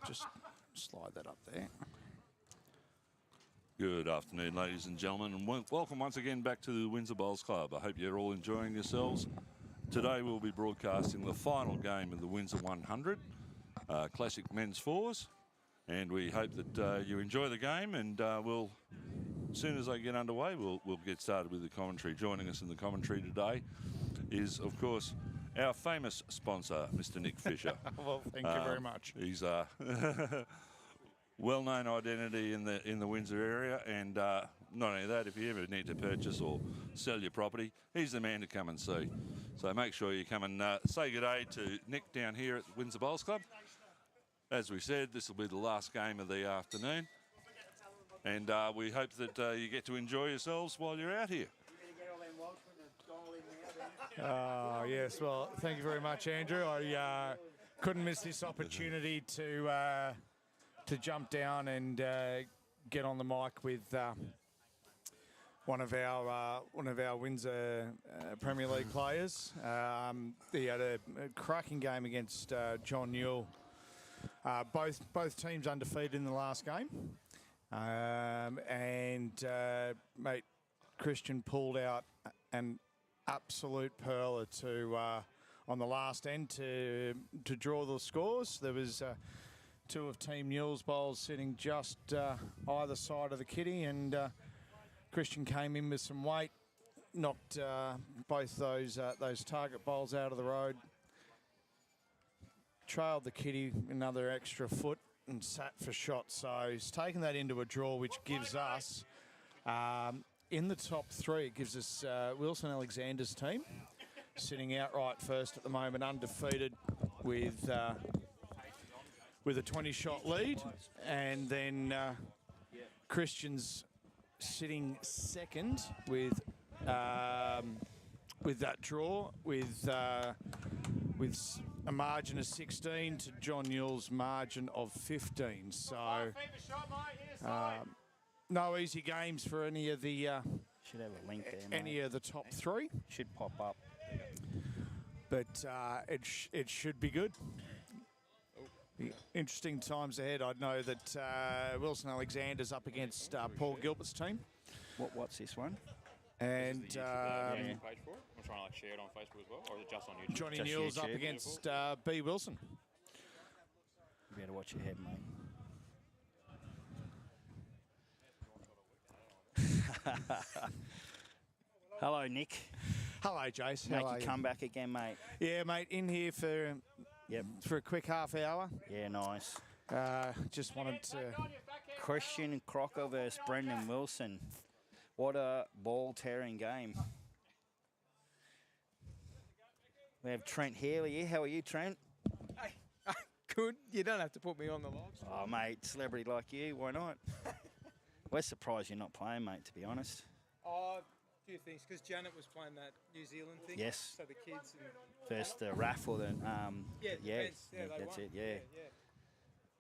just slide that up there. Good afternoon, ladies and gentlemen, and welcome once again back to the Windsor Bowls Club. I hope you're all enjoying yourselves. Today we'll be broadcasting the final game of the Windsor 100 Classic Men's Fours, and we hope that you enjoy the game. And we'll, as soon as they get underway, we'll get started with the commentary. Joining us in the commentary today is, of course, our famous sponsor, Mr. Nick Fisher. Well, thank you very much. He's well-known identity in the Windsor area, and not only that, if you ever need to purchase or sell your property, he's the man to come and see. So make sure you come and say good day to Nick down here at the Windsor Bowls Club. As we said, this will be the last game of the afternoon, and we hope that you get to enjoy yourselves while you're out here. Oh, yes. Well, thank you very much, Andrew. I couldn't miss this opportunity to jump down and get on the mic with one of our Windsor Premier League players. He had a cracking game against John Newell. Both teams undefeated in the last game, and mate, Christian pulled out an absolute pearler to on the last end to draw the scores. There was two of Team Newell's bowls sitting just either side of the kitty, and Christian came in with some weight, knocked both those target bowls out of the road, trailed the kitty another extra foot and sat for shots. So he's taken that into a draw, which gives us, in the top three, it gives us Wilson Alexander's team sitting outright first at the moment, undefeated with a 20-shot lead, and then Christian's sitting second with that draw, with a margin of 16 to John Newell's margin of 15. So no easy games for any of the should have a link there, any of the top three. Should pop up, but it should be good. Interesting times ahead. I know that Wilson Alexander's up against Paul Gilbert's team. What's this one? And page for it? I'm trying to share it on Facebook as well, or is it just on YouTube? Johnny Just Newell's YouTube. up against B. Wilson. You better watch your head, mate. Hello, Nick. Hello, Jace. How Make are you you? come back again, mate. Yeah, mate. In here for a quick half hour. Yeah, nice. Just wanted to. Christian Crocker versus Brendan Wilson. What a ball-tearing game. We have Trent Healey here. How are you, Trent? Hey, good. You don't have to put me on the live stream. Oh, mate, celebrity like you, why not? We're surprised you're not playing, mate, to be honest. Oh, a few things, because Janet was playing that New Zealand thing. Yes. So the kids and First the RAF or the... defence, they that's won. it, yeah.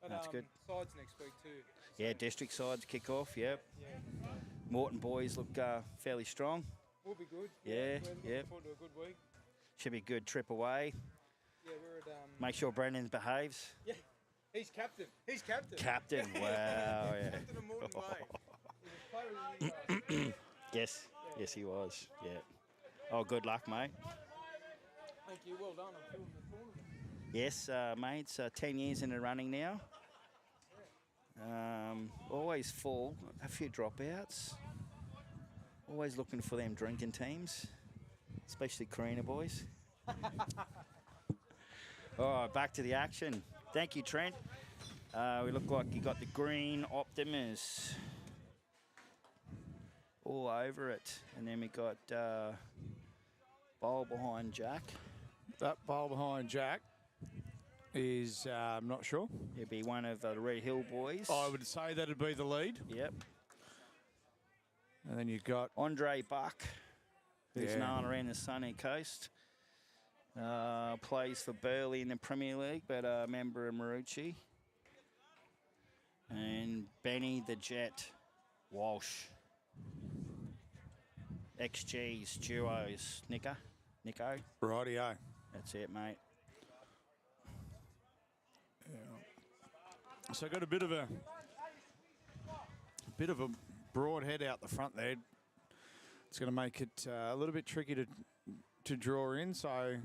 But, That's good. Sides next week too. Yeah, district sides kick off, yep. Yeah. Morton boys look fairly strong. We'll be good. Yeah, We're looking forward to a good week. Should be a good trip away. Yeah, we're at... Make sure Brendan behaves. Yeah, he's captain. He's captain. Captain, wow, yeah. Captain of Morton Way. He was player of the year last year. Yes, he was, yeah. Oh, good luck, mate. Thank you. Well done on filming the tournament. Yes, mates, 10 years in the running now. Always full, a few dropouts. Always looking for them drinking teams, especially Carina boys. All right, back to the action. Thank you, Trent. We look like you got the green Optimus all over it. And then we got bowl behind Jack. That bowl behind Jack is, I'm not sure. He'll be one of the Red Hill boys. I would say that'd be the lead. Yep. And then you've got Andre Buck, who's Yeah. known around the Sunny Coast. Plays for Burleigh in the Premier League, but a member of Marucci. And Benny the Jet Walsh. XG's duos. Nico. rightio. That's it, mate. Yeah. So got a bit of a broad head out the front there. It's going to make it a little bit tricky to draw in. So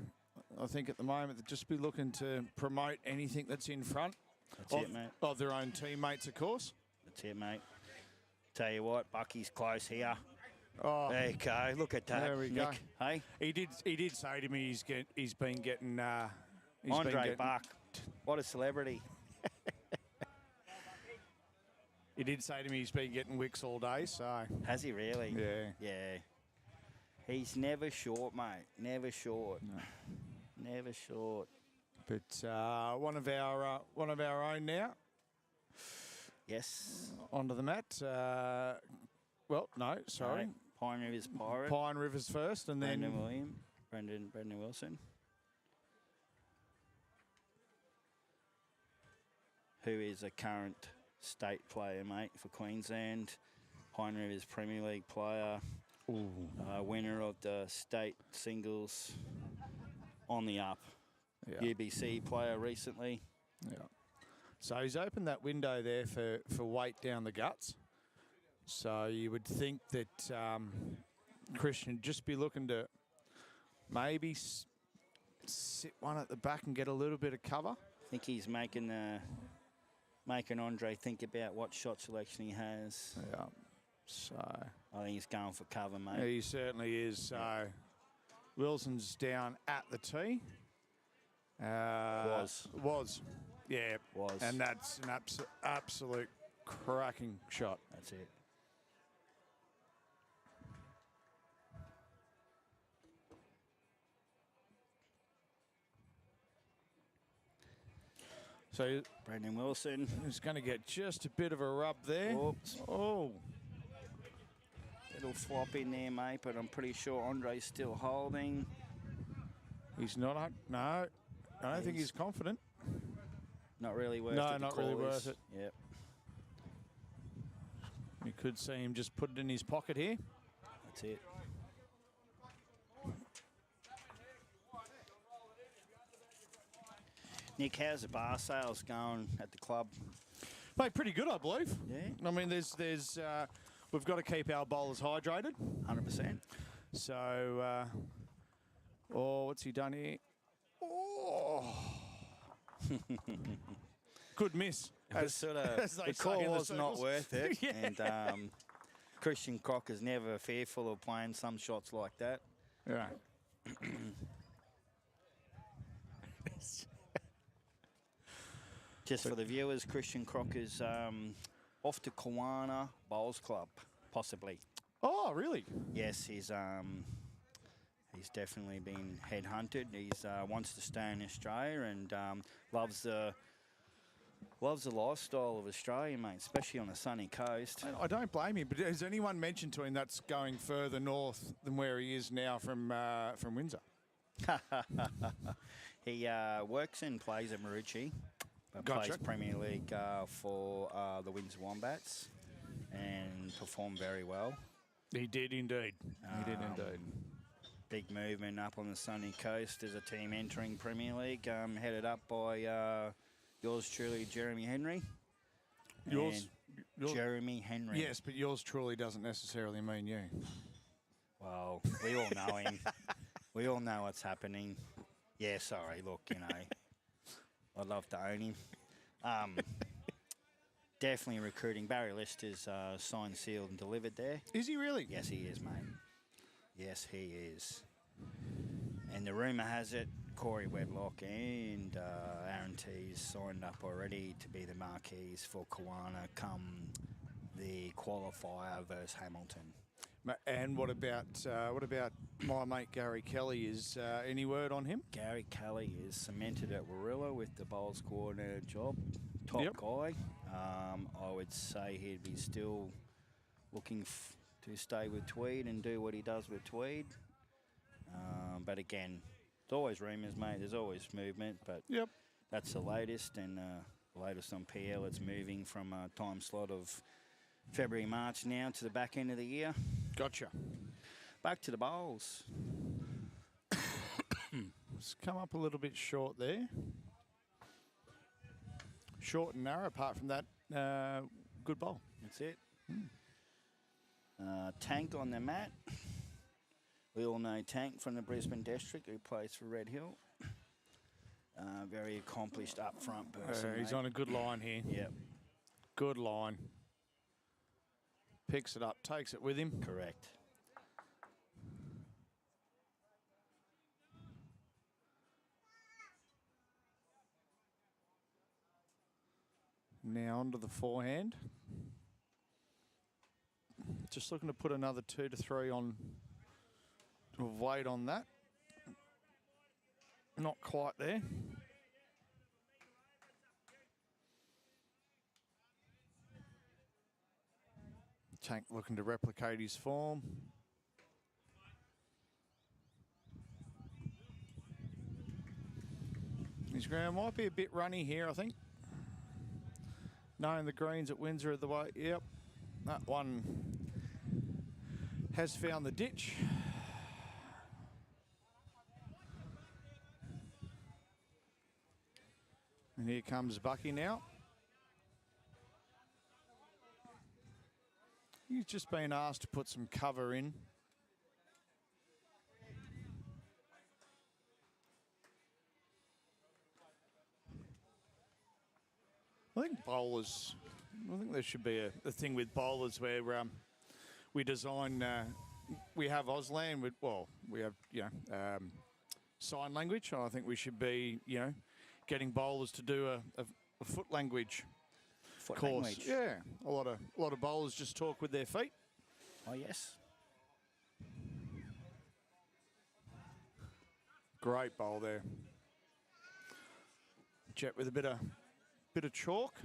I think at the moment they'll just be looking to promote anything that's in front. That's it, mate. Of their own teammates, of course. That's it, mate. Tell you what, Bucky's close here. Oh, There you go. Look at that. there we go. Nick. Hey, He did say to me he's been getting Andre Buck. What a celebrity. He did say to me he's been getting wicks all day. So Has he really? yeah. Yeah. He's never short, mate. Never short. No. Never short. But one of our own now Yes. onto the mat. Well, no, sorry. No, Pine River's Pirate. Pine Rivers first, and then Brendan Wilson. Who is a current state player, mate, for Queensland. Pine River's Premier League player. Winner of the state singles on the up. yeah. UBC player recently. Yeah. So he's opened that window there for weight down the guts. So you would think that Christian would just be looking to maybe sit one at the back and get a little bit of cover. I think he's making Andre think about what shot selection he has. Yeah. So I think he's going for cover, mate. he certainly is. So Wilson's down at the tee. Was. Yeah. Was. And that's an absolute cracking shot. That's it. So Brendan Wilson. he's going to get just a bit of a rub there. Oops. Oh. Little flop in there, mate, but I'm pretty sure Andre's still holding. He's not. No. I don't think he's confident. Not really worth No, it. the not really call worth is. it. Yep. You could see him just put it in his pocket here. That's it. Nick, how's the bar sales going at the club? Mate, pretty good, I believe. Yeah. I mean, we've got to keep our bowlers hydrated. 100%. So, what's he done here? Oh. Good miss. It was sort of, as they the say call in the was not circles. worth it. Yeah. And Christian Crocker's never fearful of playing some shots like that. Yeah. Just for the viewers, Christian Crocker's off to Kawana Bowls Club, possibly. Oh, really? Yes, he's definitely been headhunted. He's wants to stay in Australia and loves the lifestyle of Australia, mate, especially on the sunny coast. I don't blame him, but has anyone mentioned to him that's going further north than where he is now from Windsor? He works and plays at Marucci, but Gotcha. plays Premier League for the Windsor Wombats and performed very well. He did indeed. He did indeed. Big movement up on the sunny coast as a team entering Premier League, headed up by yours truly, Jeremy Henry. Yours, Jeremy Henry. yes, but yours truly doesn't necessarily mean you. Well, we all know him. We all know what's happening. Yeah, sorry. Look, I'd love to own him. Definitely recruiting. Barry Lister's signed, sealed, and delivered there. Is he really? Yes, he is, mate. Yes, he is. And the rumour has it, Corey Wedlock and Aaron T's signed up already to be the marquees for Kawana come the qualifier versus Hamilton. And what about my mate Gary Kelly? Is any word on him? Gary Kelly is cemented at Warilla with the bowls coordinator job. Top Yep. guy. I would say he'd be still looking to stay with Tweed and do what he does with Tweed. But again, it's always rumours, mate. There's always movement, but Yep. that's the latest. And the latest on PL, it's moving from a time slot of February, March now to the back end of the year. Gotcha. Back to the bowls. It's come up a little bit short there. short and narrow. Apart from that, good bowl. That's it. Tank on the mat. We all know Tank from the Brisbane District, who plays for Red Hill. Very accomplished up front person. He's mate. on a good line here. Yep, Good line. Picks it up, takes it with him. correct. Now onto the forehand. Just looking to put another 2 to 3 on of weight on that. Not quite there. Tank looking to replicate his form. His ground might be a bit runny here, I think. Knowing the greens at Windsor are the way. Yep, that one has found the ditch. And here comes Bucky now. He's just been asked to put some cover in. I think there should be a thing with bowlers where we design, we have Auslan, we have, sign language. I think we should be, getting bowlers to do a foot language Foot course. language. Yeah, a lot of bowlers just talk with their feet. Oh, yes. Great bowl there. Jet with a bit of chalk.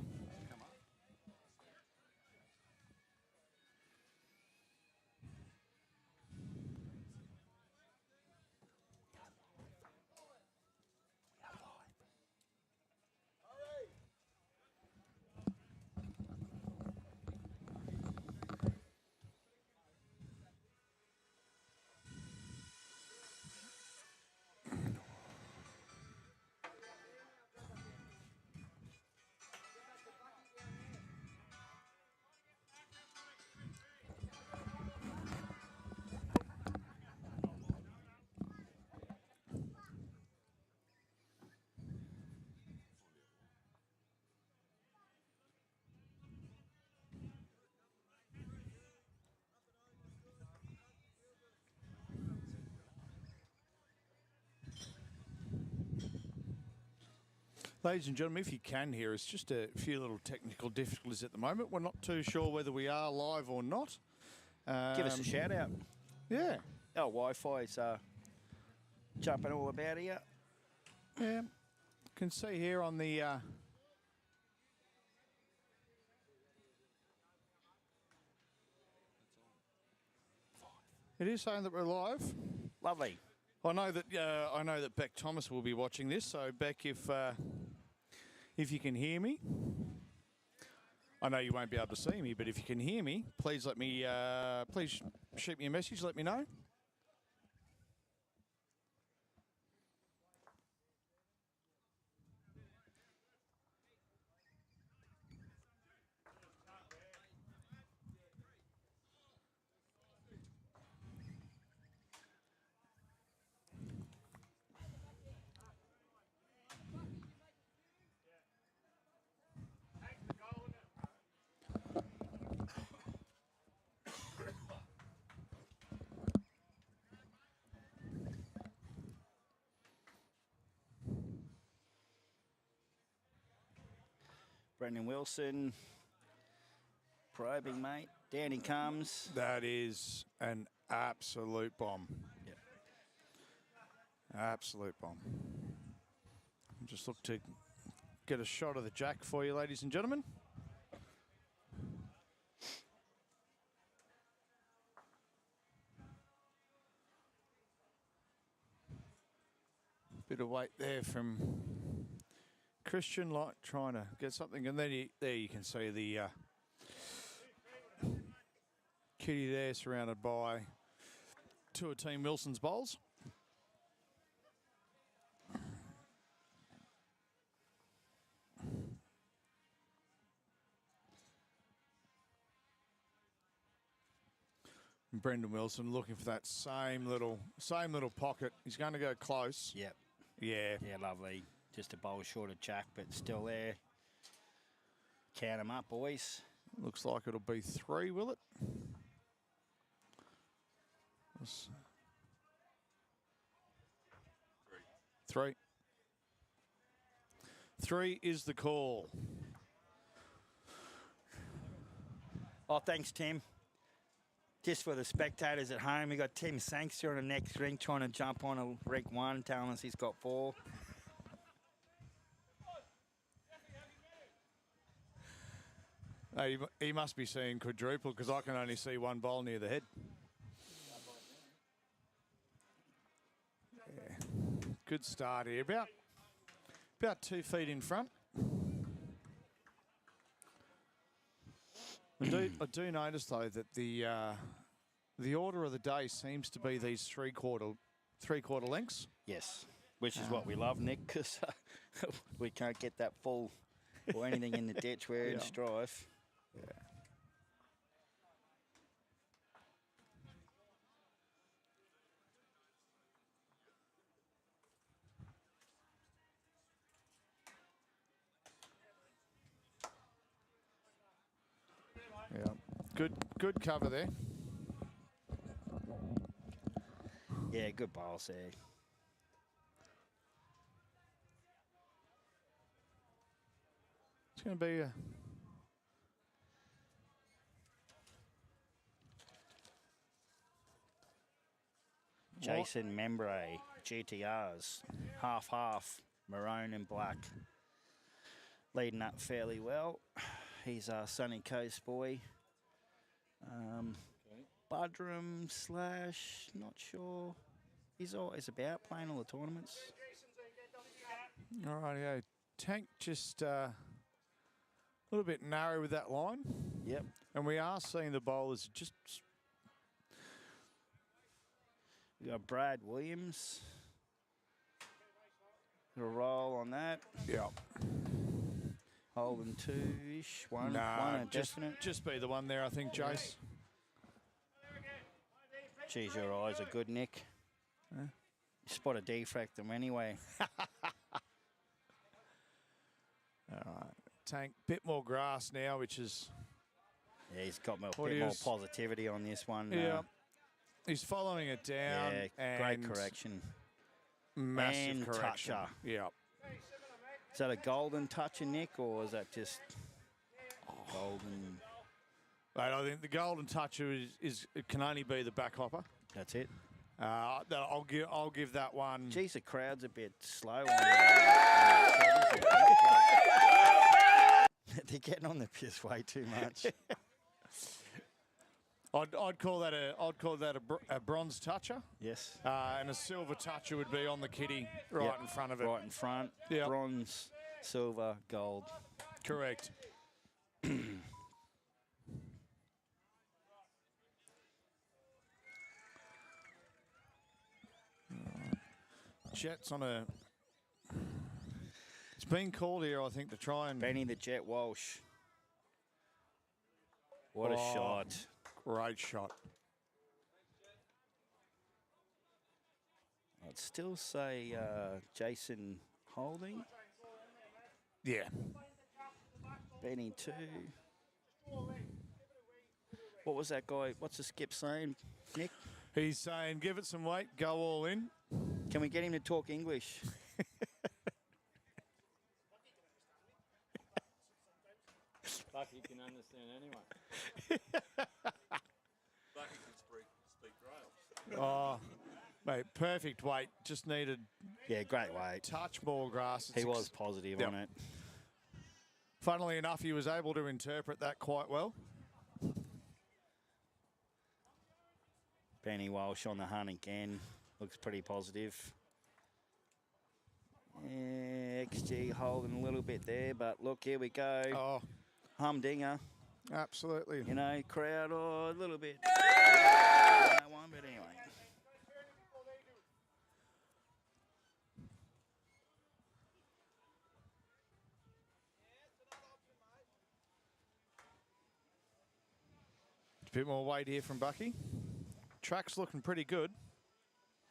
Ladies and gentlemen, if you can hear us, just a few little technical difficulties at the moment. We're not too sure whether we are live or not. Give us a shout out. Yeah. Our Wi-Fi's jumping all about here. Yeah. Can see here on the... It is saying that we're live. Lovely. I know that Beck Thomas will be watching this. So Beck, if you can hear me, I know you won't be able to see me, but if you can hear me, please let me please shoot me a message. Let me know. Brendan Wilson, probing, mate. Down he comes. That is an absolute bomb. Yep. Absolute bomb. Just look to get a shot of the jack for you, ladies and gentlemen. Bit of weight there from Christian, like trying to get something, and then there you can see the kitty there surrounded by two of Team Wilson's bowls. Brendan Wilson looking for that same little pocket. He's going to go close. Yep. Yeah. Yeah, lovely. Just a bowl short of Jack, but still there. Count them up, boys. Looks like it'll be 3, will it? Three. 3 is the call. Oh, thanks, Tim. Just for the spectators at home, we got Tim Sangster on the next ring trying to jump on a rank 1, telling us he's got 4. He must be seeing quadruple because I can only see 1 bowl near the head. Yeah. Good start here. About 2 feet in front. I do notice though that the order of the day seems to be these three-quarter lengths. Yes, which is what we love, Nick, because we can't get that full or anything in the ditch. We're in strife. Yeah. Yeah. Good cover there. Yeah, good balls there. It's going to be a... Jason Membray, GTRs, half, maroon and black. Leading up fairly well. He's our Sunny Coast boy. Budrum / not sure. He's always about playing all the tournaments. All right, yeah. Tank just a little bit narrow with that line. Yep. And we are seeing the bowlers just... We got Brad Williams. Got a roll on that. Yeah. Holding 2-ish. One a definite. Just be the one there, I think, Jace. Geez, your eyes are good, Nick. Huh? You spot a defract them anyway. All right. Tank, bit more grass now, which is... Yeah, he's got a bit more positivity on this one. Yeah. He's following it down. Yeah, great correction. Massive and correction. Toucher. Yeah. Is that a golden toucher, Nick, or is that just golden? Mate, I think the golden toucher is it can only be the back hopper. That's it. I'll give that one. Geez, the crowd's a bit slow. They're getting on the piss way too much. I'd call that a bronze toucher. Yes. And a silver toucher would be on the kitty right in front of it. Right in front. Yep. Bronze, silver, gold. Correct. Jet's on a... It's been called here, I think, to try and... Benny the Jet Walsh. What a shot. Great shot. I'd still say Jason Holding. Yeah. Benny 2. What was that guy? What's the skip saying, Nick? He's saying, give it some weight, go all in. Can we get him to talk English? Bucky can understand anyone. Bucky can speak rail. Oh, mate, perfect weight. Just needed Yeah, great weight. touch more grass. He was positive on it. Funnily enough, he was able to interpret that quite well. Benny Walsh on the hunt again. Looks pretty positive. Yeah, XG holding a little bit there, but look, here we go. Oh, Humdinger. absolutely. You know, crowd, a little bit. That one, but anyway. A bit more weight here from Bucky. Track's looking pretty good.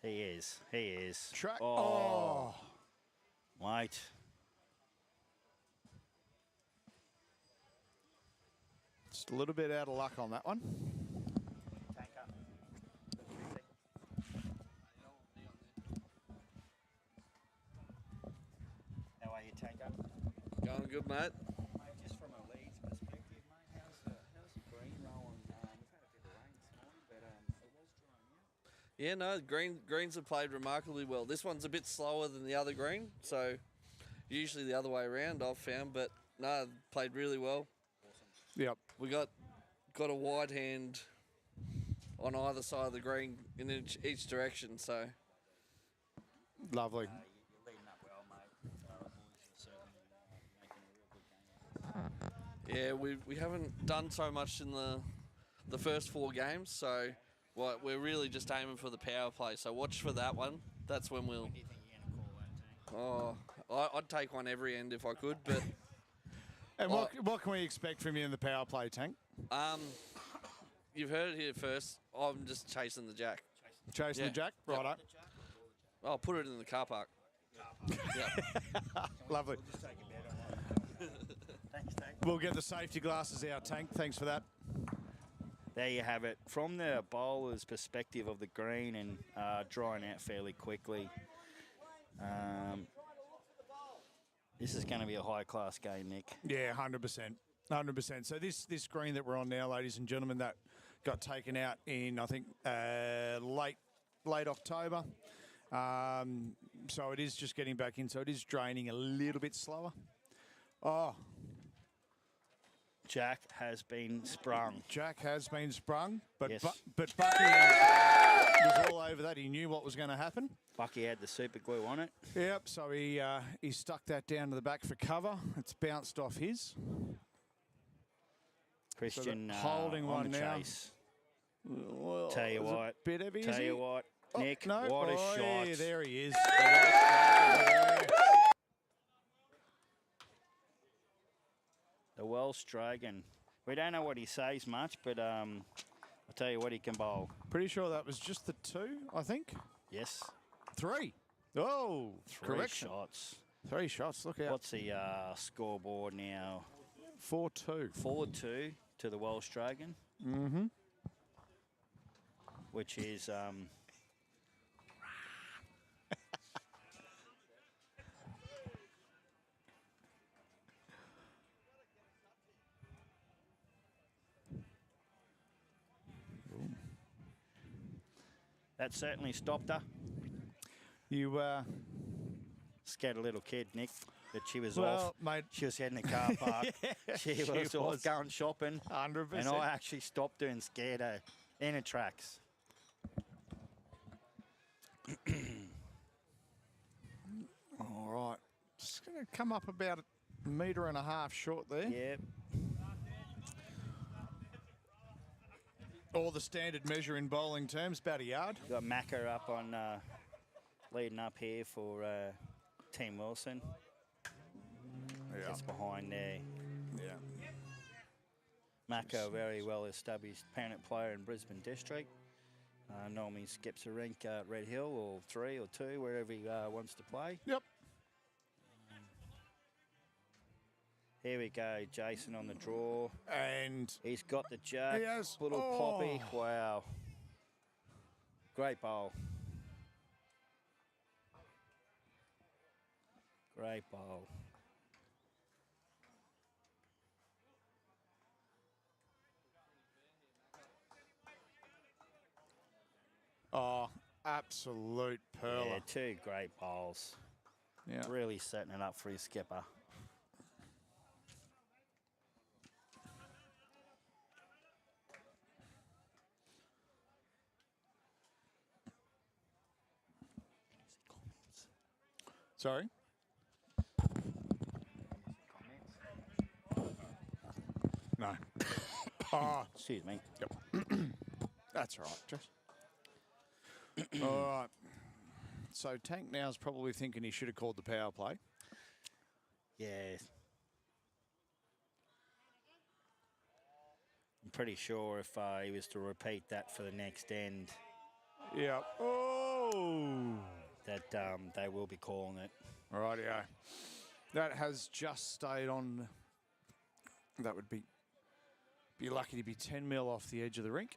He is. He is. Track. Oh. Wait. Just a little bit out of luck on that one. How are you, Tanker? Going good, mate. Mate, just from a Leeds perspective, mate, how's the green rolling? We've had a bit of rain this morning, but it was drying out. Yeah, no, greens have played remarkably well. This one's a bit slower than the other green, so usually the other way around I've found, but no, played really well. Yep. We got a wide hand on either side of the green in each direction, so Lovely. You're leading up well, mate. The boys are certainly making a real good game. yeah, we haven't done so much in the first 4 games, so we're really just aiming for the power play. So watch for that one. That's when we'll. What do you think you're going to call that, Tank? I'd take one every end if I could, but And what can we expect from you in the power play, Tank? you've heard it here first. I'm just chasing the jack. Chasing Yeah. the jack? Righto. I'll put it in the car park. Yeah. Lovely. We'll just take a bet on that. Thanks, Tank. We'll get the safety glasses out, Tank. Thanks for that. There you have it. From the bowler's perspective of the green and drying out fairly quickly, this is going to be a high-class game, Nick. Yeah, 100%. 100%. So this green that we're on now, ladies and gentlemen, that got taken out in, I think, late October. So it is just getting back in. So it is draining a little bit slower. Oh, Jack has been sprung. Jack has been sprung, but Yes. but Bucky was all over that. He knew what was going to happen. Bucky had the super glue on it. Yep. So he stuck that down to the back for cover. It's bounced off his. Christian holding on one the now. chase. Well, Tell you it was a what. bit heavy. Tell is he? you what, Oh, Nick, no. what a Oh, shot. yeah, there he is. The Welsh Dragon. We don't know what he says much, but I'll tell you what, he can bowl. Pretty sure that was just the 2, I think. Yes. 3. Oh, 3 correction. shots. 3 shots. Look out. What's the scoreboard now? 4-2. 4-2 to the Welsh Dragon. Mm-hmm. Which is that certainly stopped her. You, Scared a little kid, Nick, that she was well, off. mate, She was heading to car park. she was off going shopping. 100%. And I actually stopped her and scared her in her tracks. All right. Just going to come up about 1.5 meters short there. Yep. Or the standard measure in bowling terms, about a yard. Got Macca up on leading up here for Team Wilson. Yeah. Just behind there. Yeah. Macca, a very well established parent player in Brisbane District. Normally skips a rink at Red Hill or 3 or 2, wherever he wants to play. Yep. Here we go, Jason on the draw. And He's got the jack. He has. Little poppy. Oh. Wow. Great bowl. Great bowl. oh, absolute pearler. Yeah, 2 great bowls. Yeah. Really setting it up for his skipper. Sorry? No. Oh, Excuse me. that's all right, Josh. All right. So Tank now is probably thinking he should have called the power play. Yeah. I'm pretty sure if he was to repeat that for the next end, Yeah. Oh. that they will be calling it. Rightio. That has just stayed on. That would be lucky to be 10 mil off the edge of the rink.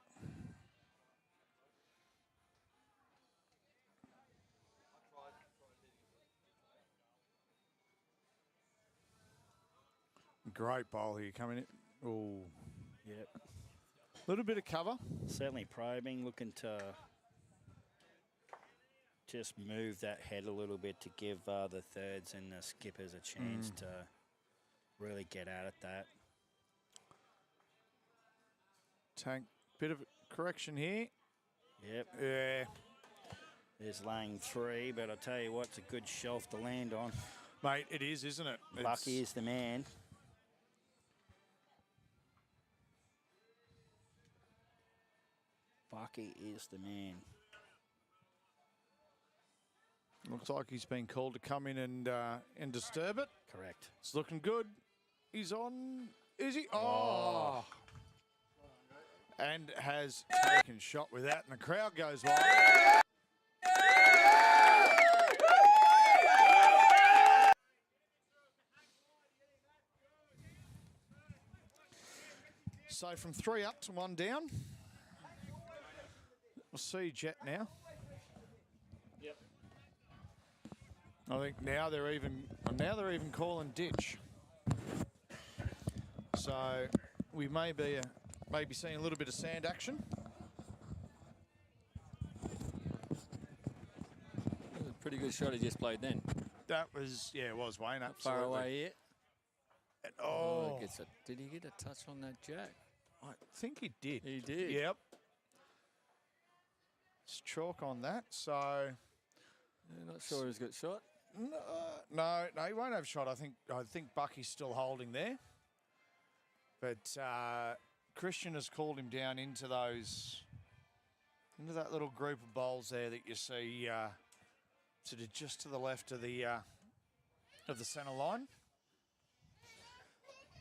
Great bowl here coming in. Oh, Yep. little bit of cover. Certainly probing, looking to just move that head a little bit to give the thirds and the skippers a chance to really get out at that. Tank, bit of correction here. Yep. Yeah. There's laying 3, but I tell you what, it's a good shelf to land on. Mate, it is, isn't it? Bucky is the man. Bucky is the man. Looks like he's been called to come in and disturb it. Correct. It's looking good. He's on. Is he? Oh. And has taken shot with that, and the crowd goes wild. So from 3 up to 1 down. We'll see Jet now. Yep. I think now they're even calling ditch. So we may be seeing a little bit of sand action. That was a pretty good shot he just played then. That was, yeah, it was Wayne. Not Absolutely. far away yet. And, oh, Did he get a touch on that jack? I think he did. He did. Yep. It's chalk on that. So Yeah, not sure he's got shot. no, he won't have shot. I think Bucky's still holding there. But Christian has called him down into that little group of bowls there that you see sort of just to the left of the centre line.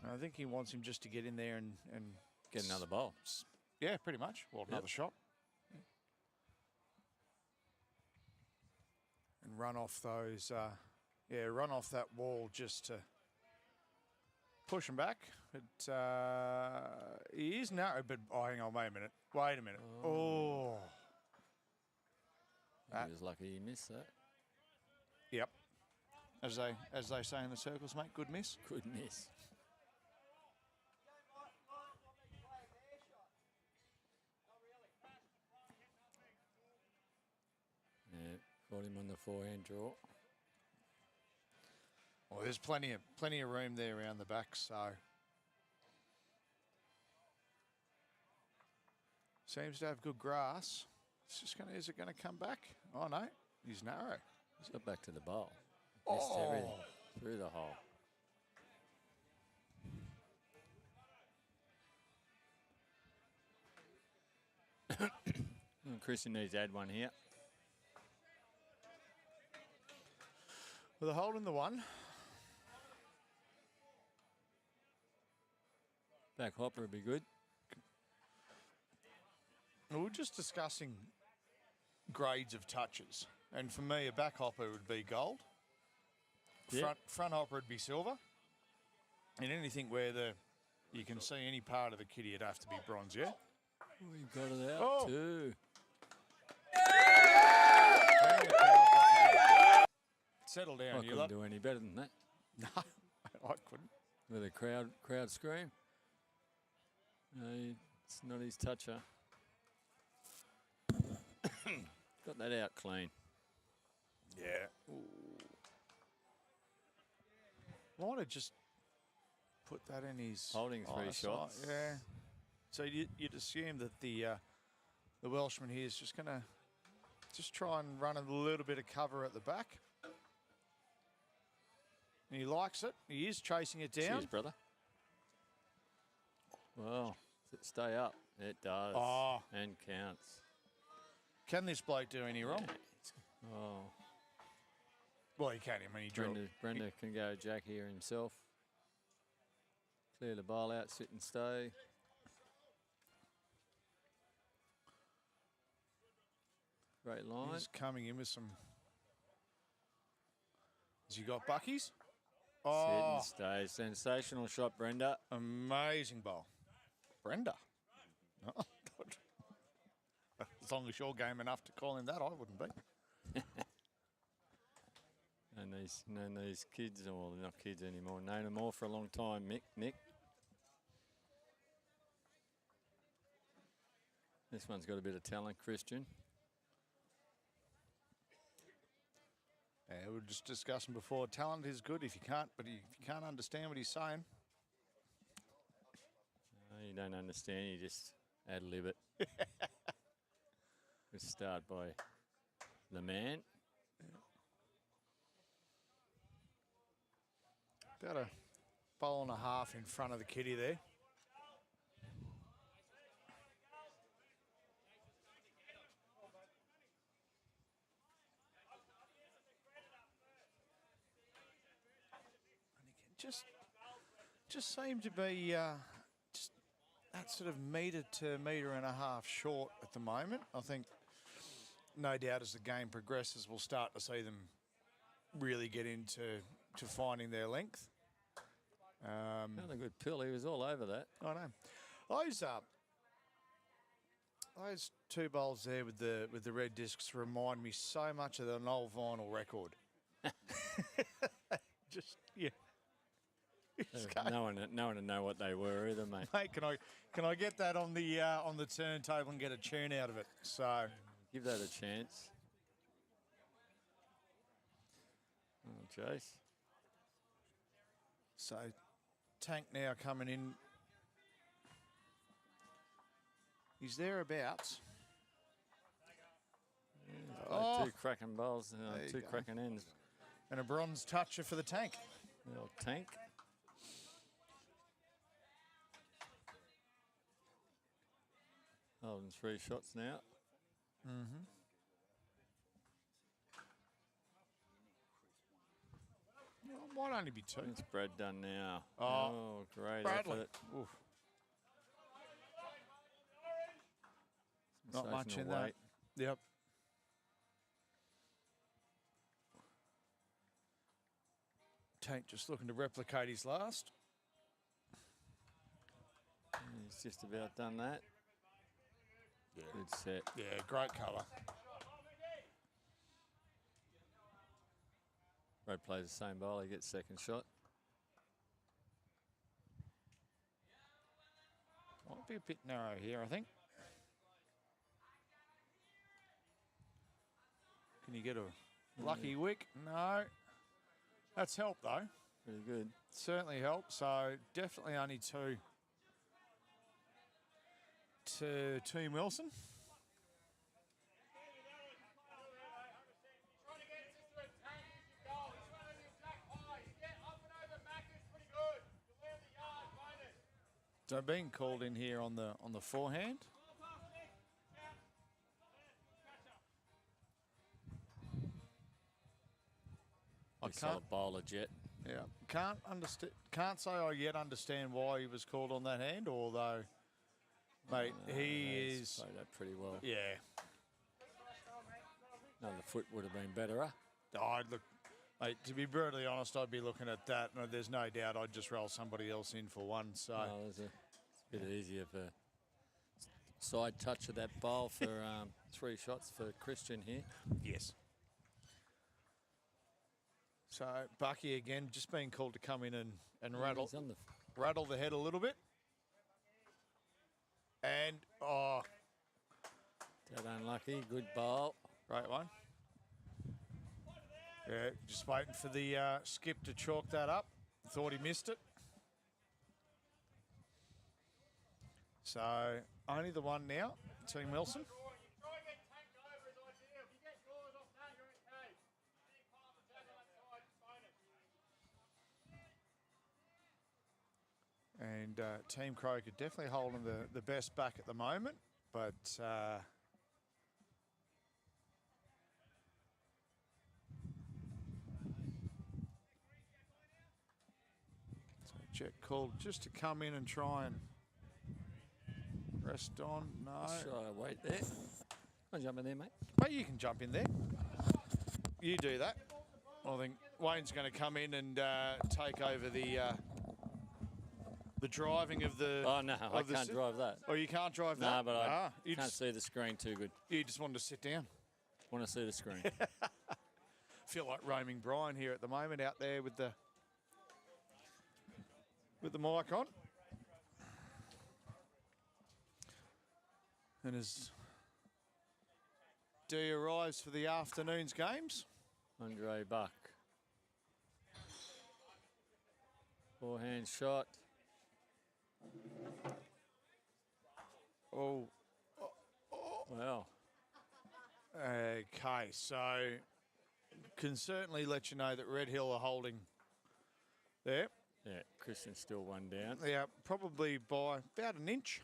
And I think he wants him just to get in there and Get another bowl. yeah, pretty much. Well, another shot. And run off those, run off that wall just to push him back. But he is narrow, but hang on, wait a minute. Oh. He was lucky he missed that. Yep. As they say in the circles, mate, good miss. Good miss. Yeah, got him on the forehand draw. Well, there's plenty of room there around the back, so seems to have good grass. Is it gonna come back? Oh no, he's narrow. He's got back to the bowl. Missed everything through the hole. Christian needs to add one here. With a hold in the one. Back hopper would be good. We were just discussing grades of touches, and for me, a back hopper would be gold. Yeah. Front hopper would be silver, and anything where you can see any part of the kitty, it'd have to be bronze. Yeah. We got it out too. Settle down, I you couldn't lot. do any better than that. No, I couldn't. With a crowd scream. No, it's not his toucher. Got that out clean. Yeah. Might have just put that in his Holding 3 eyesight, shots. Yeah. So you'd assume that the Welshman here is just going to try and run a little bit of cover at the back. And he likes it. He is chasing it down. Cheers, brother. Well, does it stay up? It does. Oh. And counts. Can this bloke do any wrong? Oh. Well, he can. I mean, he drilled. Brenda can go jack here himself. Clear the bowl out, sit and stay. Great line. He's coming in with some. Has he got buckies? Oh, Sit and stay. Sensational shot, Brenda. amazing bowl. Brenda. Oh, God. As long as you're game enough to call him that, I wouldn't be. Known these kids, or not kids anymore, known them all for a long time, Nick. This one's got a bit of talent, Christian. Yeah, we were just discussing before. Talent is good if you can't understand what he's saying. You don't understand, you just ad-lib it. Good start by the man. About a bowl and a half in front of the kitty there. Just seem to be just that sort of metre to metre and a half short at the moment. I think no doubt as the game progresses, we'll start to see them really get into finding their length. Another good pill. He was all over that. I know. Those two bowls there with the red discs remind me so much of an old vinyl record. Just yeah. No one to know what they were either, mate. Mate, can I get that on the turntable and get a tune out of it? So Give that a chance. Oh, Jace. So Tank now coming in. He's thereabouts. Yeah, two cracking bowls, There you two go. cracking ends. And a bronze toucher for the Tank. The old Tank. Holding 3 shots now. Mm-hmm. Well, might only be 2. It's Brad done now. Oh, great Bradley. effort. Oof. Not much in Sensational that. weight. Yep. Tank just looking to replicate his last. He's just about done that. Yeah. Good set. Yeah, great cover. Brad plays the same bowl. He gets second shot. Might be a bit narrow here, I think. Can you get a lucky wick? No. That's helped, though. Pretty good. Certainly helped. So definitely only 2 to Team Wilson. So being called in here on the forehand. I We saw a bowler jet. Yeah, can't say I yet understand why he was called on that hand. Although, mate, he He's is. played that pretty well. Yeah, Another foot would have been better, huh? I'd look. Mate, to be brutally honest, I'd be looking at that, and there's no doubt I'd just roll somebody else in for one. So It's a bit easier for side touch of that bowl for 3 shots for Christian here. yes. So Bucky again, just being called to come in and rattle He's on the rattle the head a little bit, and dead unlucky. Good bowl. great one. Yeah, just waiting for the skip to chalk that up. Thought he missed it. So only the one now, Team Wilson. And Team Croker definitely holding the best back at the moment, but so Jet called just to come in and try and rest on. No. Shy weight there. I'll jump in there, mate. Mate, you can jump in there. You do that. I think Wayne's going to come in and take over the driving of the. Oh, no, I can't drive that. Oh, you can't drive No, that? but I you can't just, see the screen too good. You just wanted to sit down. Want to see the screen. Feel like roaming Brian here at the moment out there with the mic on. And as D arrives for the afternoon's games. Andre Buck. Forehand shot. Oh. Wow. Okay, so can certainly let you know that Red Hill are holding there. Yeah, Christian's still one down. Yeah, probably by about an inch.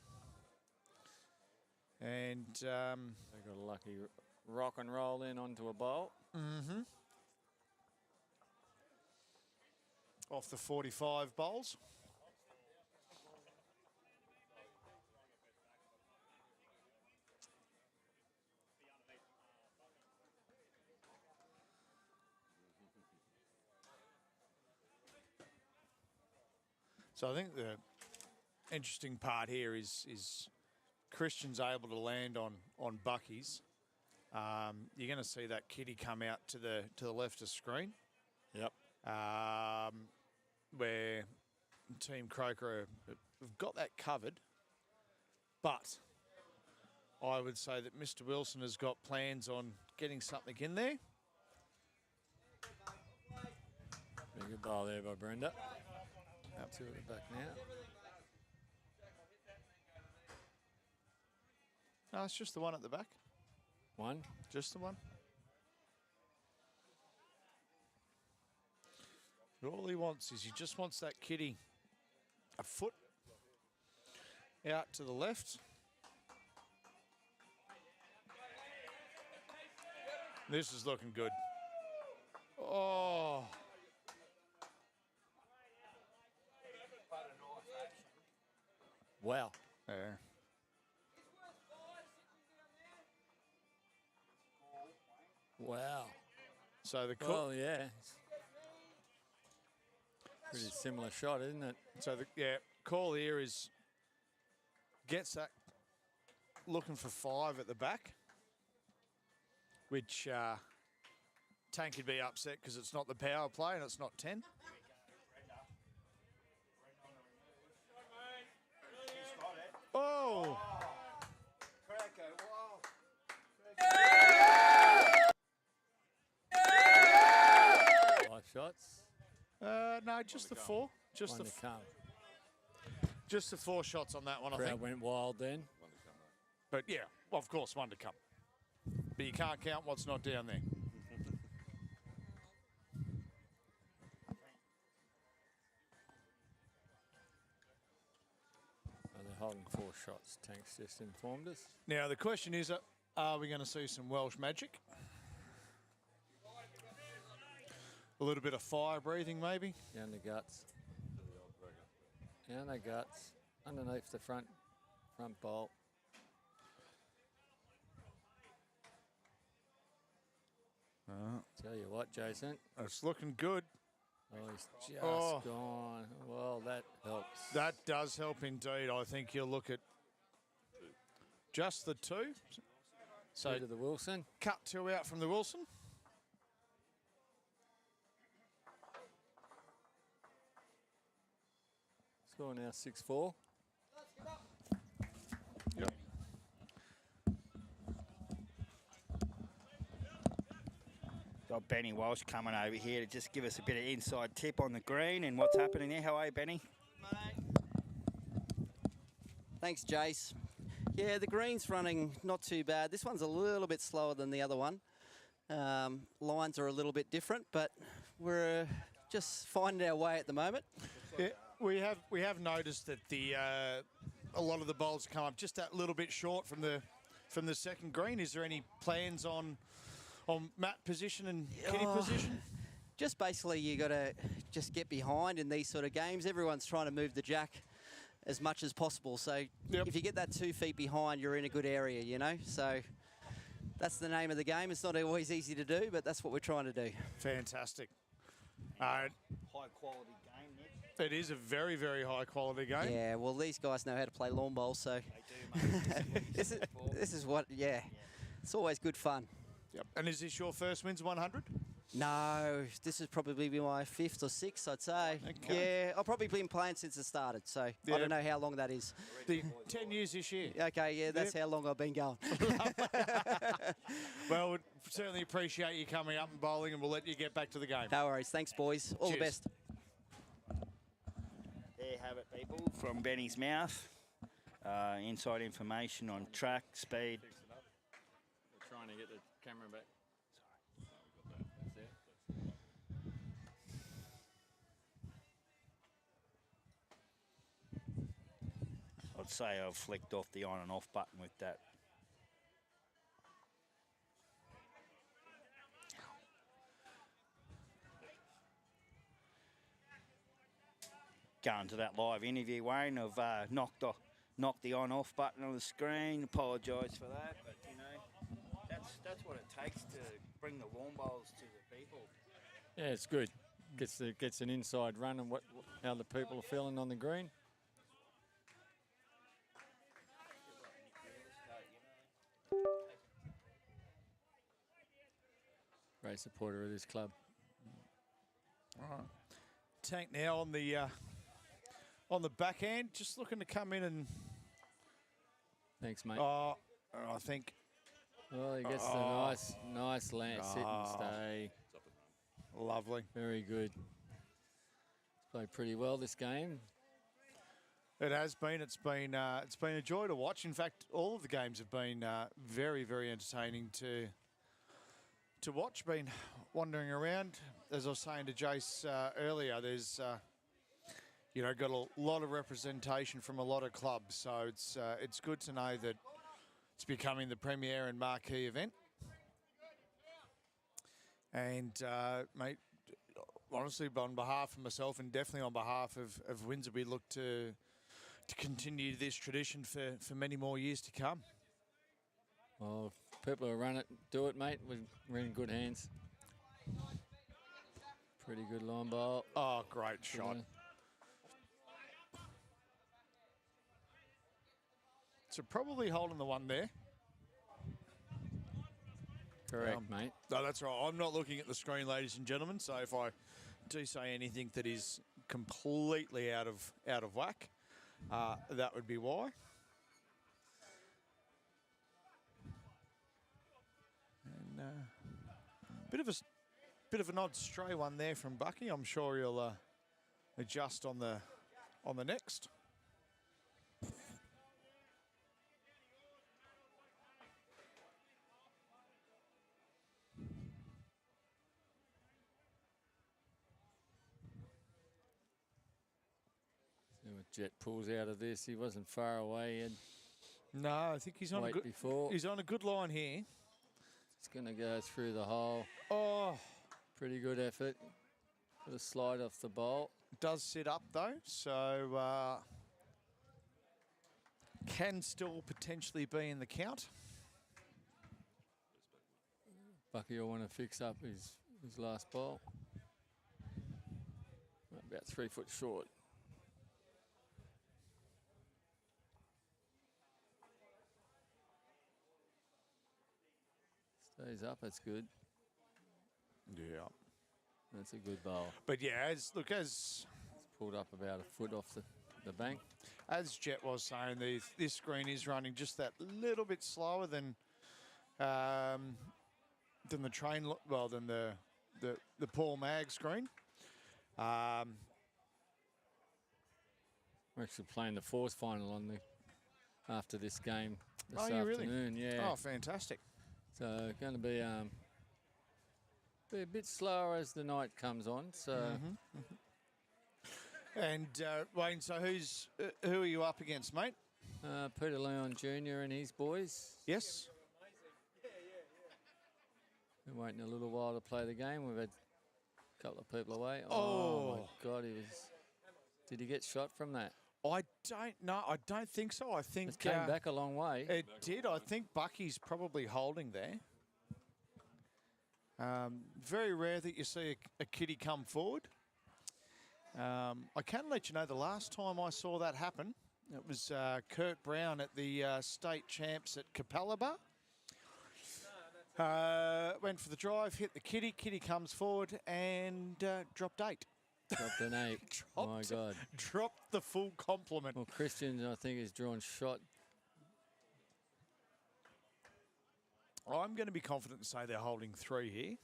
And They got a lucky rock and roll in onto a bowl. Off the 45 bowls. So I think the interesting part here is Christian's able to land on Bucky's. You're going to see that kitty come out to the left of screen. Yep. Where Team Croker have got that covered. But I would say that Mr. Wilson has got plans on getting something in there. Very good ball there by Brenda. Up to the back now. No, it's just the one at the back. One. Just the one. All he wants is he just wants that kitty a foot out to the left. This is looking good. Oh. Wow. Yeah. Wow. So the call, Well, yeah. Pretty similar shot, isn't it? so the call here is gets that looking for 5 at the back, which Tank would be upset because it's not the power play and it's not 10. Oh! 5 shots. No, just the 4. Just One the to come. just the 4 shots on that one, I Crowd think. went wild then. But yeah, well, of course, 1 to come. But you can't count what's not down there. Oh, they're holding 4 shots. Tank's just informed us. Now the question is, are we going to see some Welsh magic? A little bit of fire breathing, maybe. Down the guts. Down the guts. Underneath the front bolt. Tell you what, Jason. It's looking good. Oh, he's just Oh. gone. Well, that helps. That does help indeed. I think you'll look at just the 2. So Two to the Wilson. cut 2 out from the Wilson. Score now 6-4. Yep. Got Benny Walsh coming over here to just give us a bit of inside tip on the green and what's happening there. How are you, Benny? Thanks, Jace. Yeah, the green's running not too bad. This one's a little bit slower than the other one. Lines are a little bit different, but we're just finding our way at the moment. Yeah, we have noticed that a lot of the bowls come up just that little bit short from the second green. Is there any plans on mat position and kitty position? Just basically you got to just get behind in these sort of games. Everyone's trying to move the jack as much as possible. So Yep. if you get that 2 feet behind, you're in a good area, you know. So that's the name of the game. It's not always easy to do, but that's what we're trying to do. Fantastic. High quality game, Nick. It is a very, very high quality game. Yeah, well, these guys know how to play lawn bowl, so They do, mate. this is what, yeah. It's always good fun. Yep. And is this your first Windsor 100? No, this is probably my 5th or 6th, I'd say. Okay. Yeah, I've probably been playing since it started, so Yeah. I don't know how long that is. The 10 years this year. Okay, yeah, that's how long I've been going. Well, we certainly appreciate you coming up and bowling, and we'll let you get back to the game. No worries. Thanks, boys. All the Cheers. best. There you have it, people, from Benny's mouth. Inside information on track, speed. We're trying to get the camera back. I'd say I've flicked off the on and off button with that. Going to that live interview, Wayne, I've knocked the on-off button on the screen. Apologise for that, but you know, that's what it takes to bring the lawn bowls to the people. Yeah, it's good. Gets an inside run and how the people are feeling on the green. Great supporter of this club. All right. Tank now on the backhand, just looking to come in and. Thanks, mate. I think. Well, he gets the nice land, sit and stay. Lovely. Very good. He's played pretty well this game. It has been. It's been a joy to watch. In fact, all of the games have been very, very entertaining to watch. Been wandering around. As I was saying to Jace earlier, there's got a lot of representation from a lot of clubs. So it's good to know that it's becoming the premier and marquee event. And mate, honestly, on behalf of myself and definitely on behalf of Windsor, we look to continue this tradition for many more years to come. Well, if people who do it, mate, we're in good hands. Pretty good line bowl. Oh, great shot. So probably holding the one there. Correct, mate. No, that's right. I'm not looking at the screen, ladies and gentlemen. So if I do say anything that is completely out of whack, that would be why. And bit of an odd stray one there from Bucky. I'm sure he'll adjust on the next. See what Jet pulls out of this. He wasn't far away. No, I think he's on a good. Before. He's on a good line here. It's going to go through the hole. Oh, pretty good effort. Got a slide off the bowl. Does sit up though, so can still potentially be in the count. Bucky will want to fix up his last bowl. About 3 foot short. Stays up, that's good. Yeah. That's a good bowl. But yeah, as It's pulled up about a foot off the bank. As Jet was saying, this screen is running just that little bit slower than the train, than the Paul Mag screen. We're actually playing the fours final after this game this afternoon. Really? Yeah. Oh, fantastic. So going to be a bit slower as the night comes on. So. And Wayne, so who are you up against, mate? Peter Leon Jr. and his boys. Yes. Been waiting a little while to play the game. We've had a couple of people away. Oh my God, did he get shot from that? I don't know. I don't think so. I think It came back a long way. It did. I think Bucky's probably holding there. Very rare that you see a kiddie come forward. I can let you know the last time I saw that happen, it was Kurt Brown at the state champs at Capalaba. Went for the drive, hit the kiddie. Kiddie comes forward and dropped 8. Dropped an 8. Oh, my God. Dropped the full complement. Well, Christian, I think, is drawn shot. I'm going to be confident and say they're holding 3 here.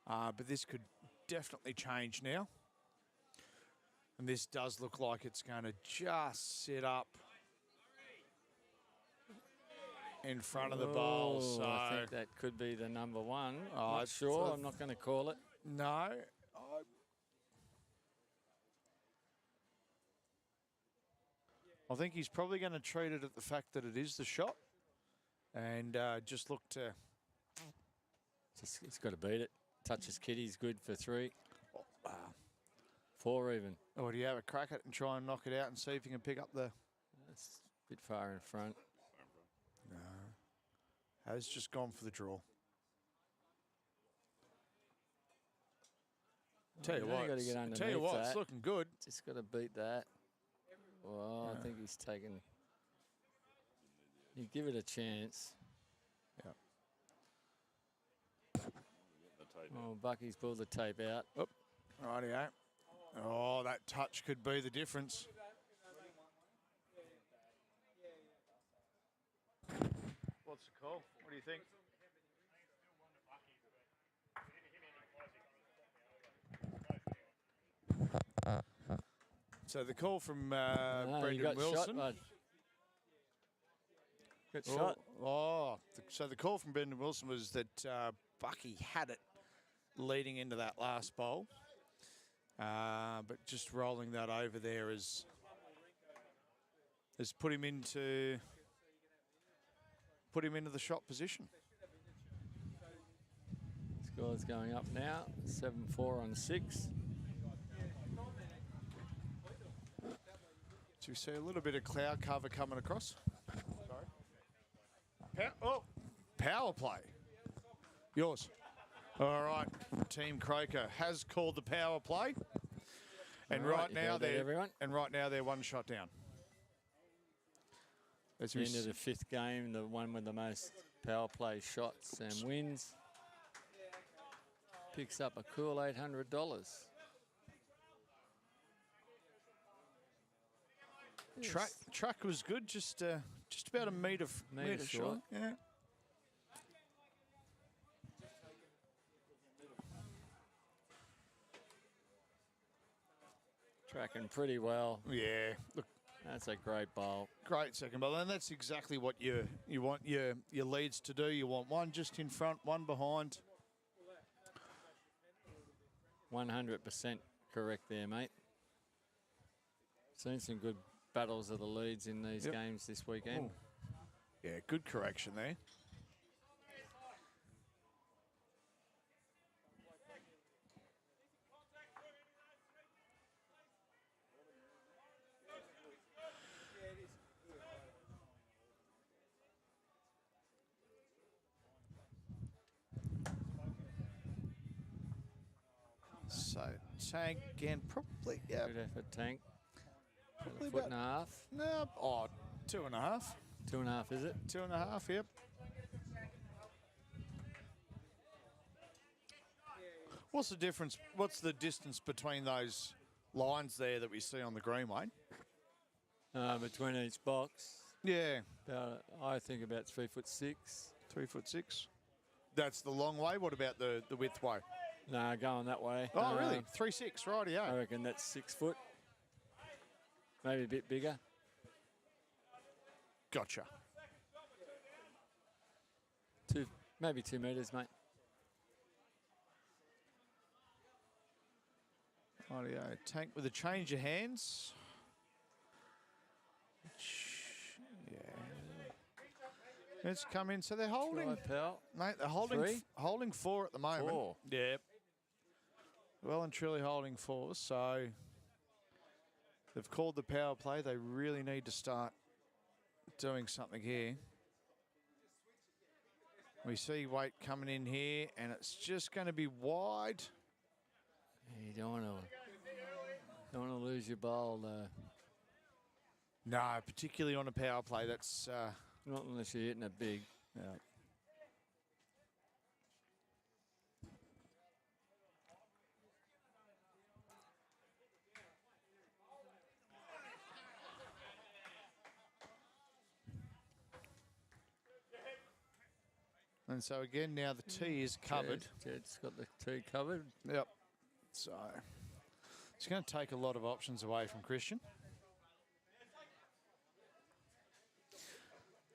But this could definitely change now. And this does look like it's going to just sit up in front of the bowl. So I think that could be the number 1. Not sure. I'm not going to call it. No. I think he's probably going to treat it at the fact that it is the shot and just look to... It's got to beat it. Touches Kitty's good for 3. 4 even. Or do you have a crack at it and try and knock it out and see if you can pick up the... That's a bit far in front. No. Has just gone for the draw. Tell you what, it's looking good. Just got to beat that. Well, I think he's taken... You give it a chance. Yeah. Oh, Bucky's pulled the tape out. Oop. Rightio. Oh, that touch could be the difference. What's the call? What do you think? So the call from Brendan Wilson. Good shot. So the call from Brendan Wilson was that Bucky had it leading into that last bowl. But just rolling that over there has put him into the shot position. Score's going up now. 7-4 on 6. So we see a little bit of cloud cover coming across. Sorry. Power play. Yours. All right. Team Croker has called the power play. And right now they're 1 shot down. As we end of the 5th game, the one with the most power play shots and wins picks up a cool $800. Track was good, just about a metre short. Yeah. Tracking pretty well. Yeah, look, that's a great bowl. Great second bowl, and that's exactly what you want your leads to do. You want one just in front, one behind. 100% correct there, mate. Seen some good battles of the leads in these games this weekend. Ooh. Yeah, good correction there. So Tank again, probably Good effort, Tank. Probably a foot and a half. No, 2.5. 2.5, is it? 2.5, yep. What's the difference? What's the distance between those lines there that we see on the green, Wayne? Between each box. Yeah. I think about 3'6". 3'6". That's the long way. What about the width way? No, going that way. Oh, really? 3'6", rightio. I reckon that's 6 foot. Maybe a bit bigger. Gotcha. Maybe 2 metres, mate. Rightio. Tank with a change of hands. Yeah. Let's come in. So they're holding. Mate, they're holding 4 at the moment. 4. Yep. Well and truly holding 4. So They've called the power play. They really need to start doing something here. We see Waite coming in here, and it's just going to be wide. You don't want to lose your ball. No, particularly on a power play. That's Not unless you're hitting it big. yeah. And so again, now the tee is covered. Jed's got the tee covered. Yep. So it's going to take a lot of options away from Christian.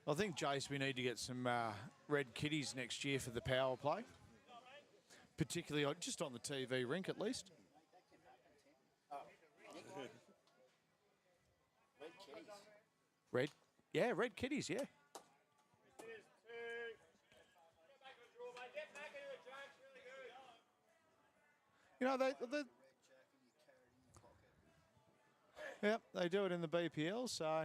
I think, Jace, we need to get some red kitties next year for the power play. Particularly just on the TV rink, at least. Red? Yeah, red kitties, yeah. You know, yep, they do it in the BPL, so.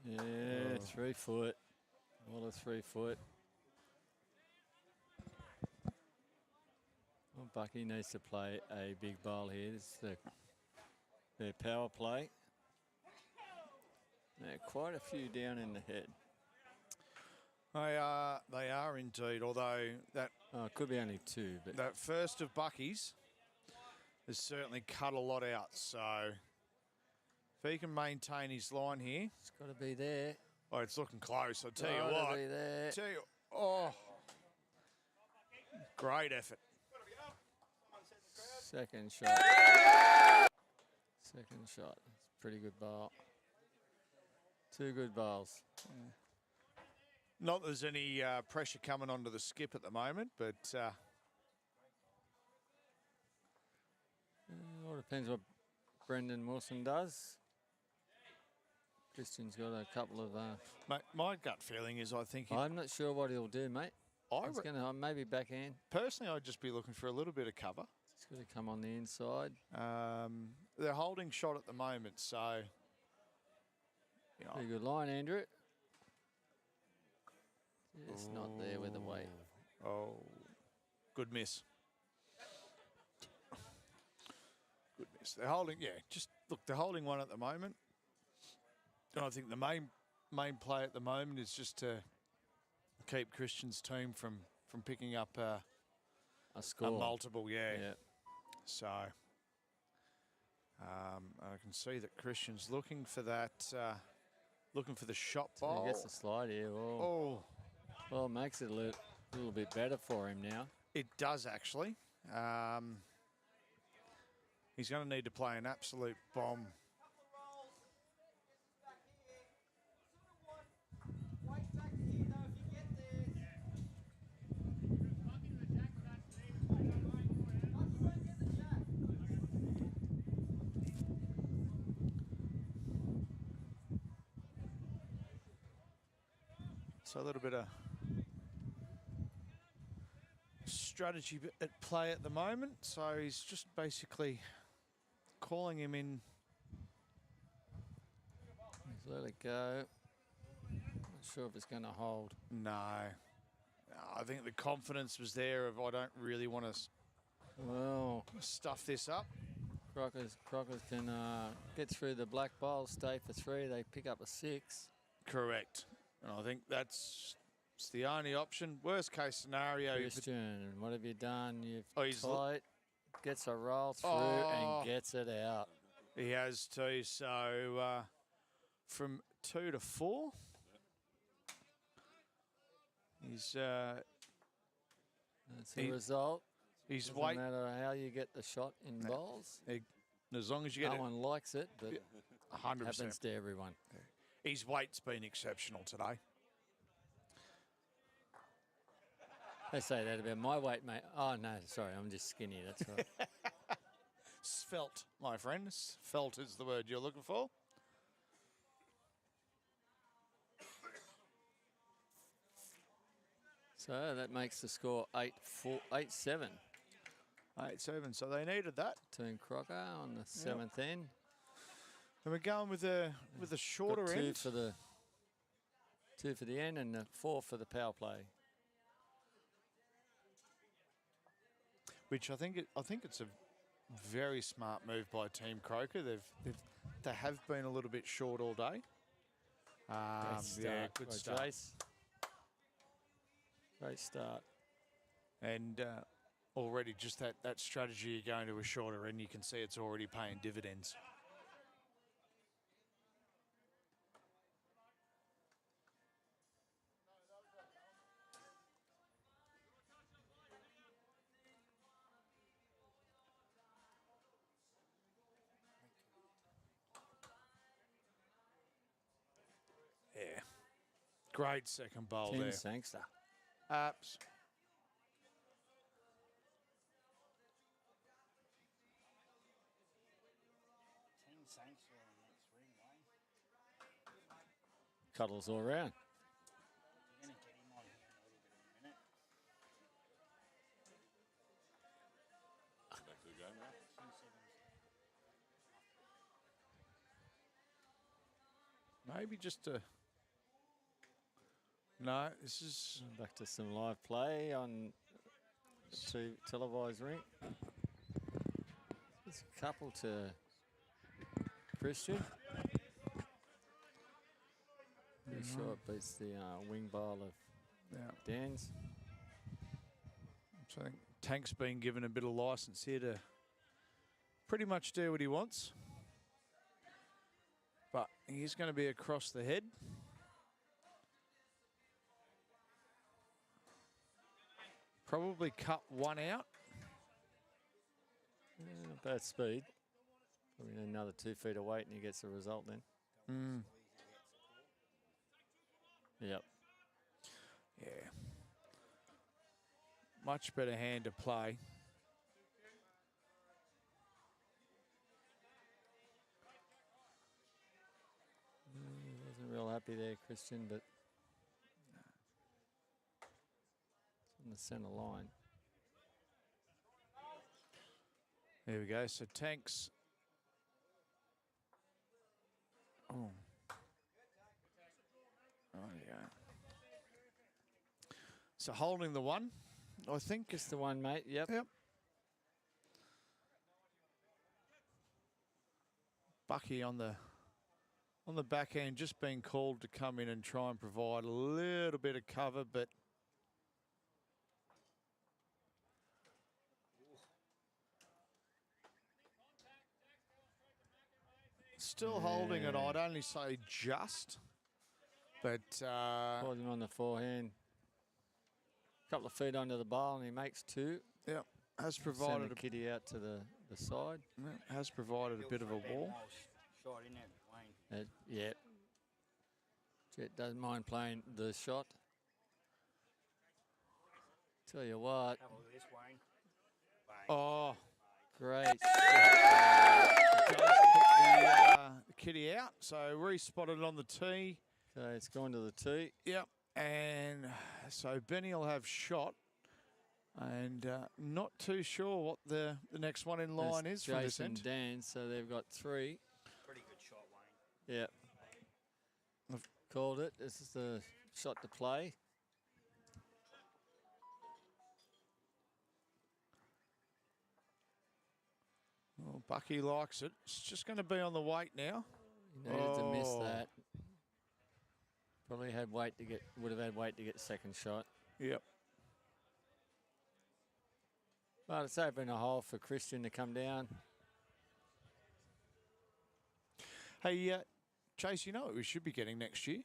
Yeah, 3 foot. All of 3 foot. Well, Bucky needs to play a big bowl here. This is their power play. There are quite a few down in the head. They are indeed, although that it could be only 2, but that first of Bucky's has certainly cut a lot out, so if he can maintain his line here. It's got to be there. Oh, it's looking close, I'll tell you Gotta what. be there. Oh, great effort. Second shot. Second shot. It's a pretty good bowl. 2 good bowls. Not that there's any pressure coming onto the skip at the moment, but All depends what Brendan Wilson does. Christian's got a couple of. mate, my gut feeling is I think I'm not sure what he'll do, mate. He's going to maybe backhand. personally I'd just be looking for a little bit of cover. He's going to come on the inside. They're holding shot at the moment, so you know, Pretty good line, Andrew. It's not there with the weight. oh, good miss. Good miss. They're holding, yeah. Just look, they're holding one at the moment. And I think the main play at the moment is just to keep Christian's team from picking up A a score. multiple, yeah. Yeah. So I can see that Christian's looking for that, looking for the shot So ball. he gets the slide here. Oh, Well, it makes it a little bit better for him now. it does actually. He's going to need to play an absolute bomb. So a little bit of strategy at play at the moment. So he's just basically calling him in. He's let it go. Not sure if it's going to hold. No. I think the confidence was there of I don't really want to Well, stuff this up. Crockers can get through the black bowl, stay for 3. They pick up a 6. Correct. And I think it's the only option. Worst case scenario. Christian, what have you done? You've he's tight, gets a roll through and gets it out. He has too. So from 2 to 4. He's That's the result. He's Doesn't weight. matter how you get the shot in bowls. As long as you get No one likes it, but 100%. happens to everyone. His weight's been exceptional today. They say that about my weight, mate. Oh, no, sorry, I'm just skinny. That's right. Svelte, my friend. Svelte is the word you're looking for. So that makes the score 8-7. 8-7. So they needed that. Turn Crocker on the 7th end. And we're going with the shorter Got end. Two for the end and 4 for the power play. Which I think it's a very smart move by Team Croker. They have been a little bit short all day. Yeah, good start. Jace. Great start. And already just that strategy going to a shorter end, you can see it's already paying dividends. Yeah. Great second bowl Tim there. Sangster. Apps. Cuddles all around. Back to the game now. Maybe just a... No, this is... Back to some live play on the televised ring. It's a couple to Christian. Pretty sure it beats the wing bowl of Dan's. So I think Tank's been given a bit of license here to pretty much do what he wants. But he's going to be across the head. Probably cut one out. Not bad speed. Probably another 2 feet of weight and he gets the result then. Yep. Yeah. Much better hand to play. Wasn't real happy there, Christian, but it's on the centre line. There we go. So Tank's. Oh. Oh, yeah. So holding the one, I think. Just the one, mate. Yep. Yep. Bucky on the back end, just being called to come in and try and provide a little bit of cover, but still holding it. I'd only say just, but Holding on the forehand. Couple of feet under the bowl and he makes 2. Yep, has Send provided the kitty out to the side. has provided a bit of a wall. Shot in it, Wayne. Yeah. Jet doesn't mind playing the shot. Tell you what, Have a look at this, Wayne. Oh, great. does put the kitty out. So re-spotted on the tee. Okay, it's gone to the tee. Yep, and so Benny will have shot, and not too sure what the next one in line is from this Jason end. Dan, so they've got 3. Pretty good shot, Wayne. Yep. I've called it. This is the shot to play. Well, Bucky likes it. It's just going to be on the weight now. He needed to miss Oh. that. Probably would have had weight to get the second shot. Yep. But it's open a hole for Christian to come down. Hey, Chase, you know what we should be getting next year?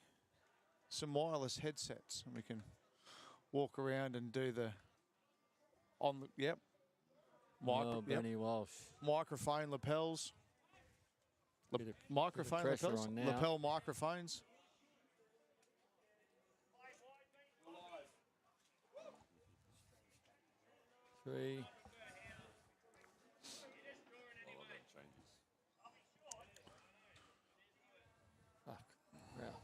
Some wireless headsets, and we can walk around and do the yep. Oh, Benny Walsh. Microphone lapels. Bit of Microphone pressure lapels. on now. Lapel microphones. Three. Fuck. Route.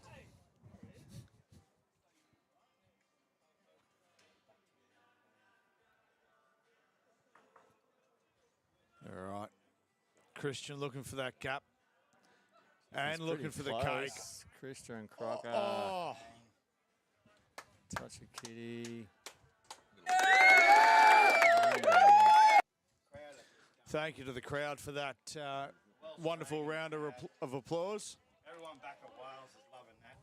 Christian looking for that gap. And It's looking pretty for the cake. close. Christian Crocker. Oh, Touch a kitty. thank you to the crowd for that wonderful round of applause. Everyone back at Wales is loving that.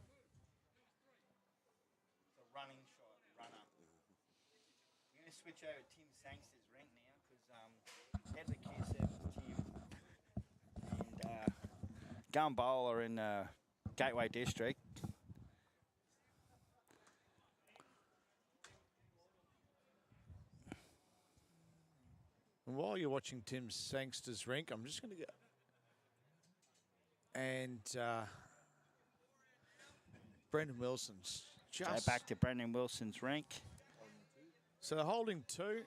It's a running shot, runner. We're going to switch over to Tim Sangster's rink now because head of the Q7 is Tim. And gun bowler in Gateway District. And while you're watching Tim Sangster's rink, I'm just going to go. And Brendan Wilson's just Go back to Brendan Wilson's rink. So they're holding 2.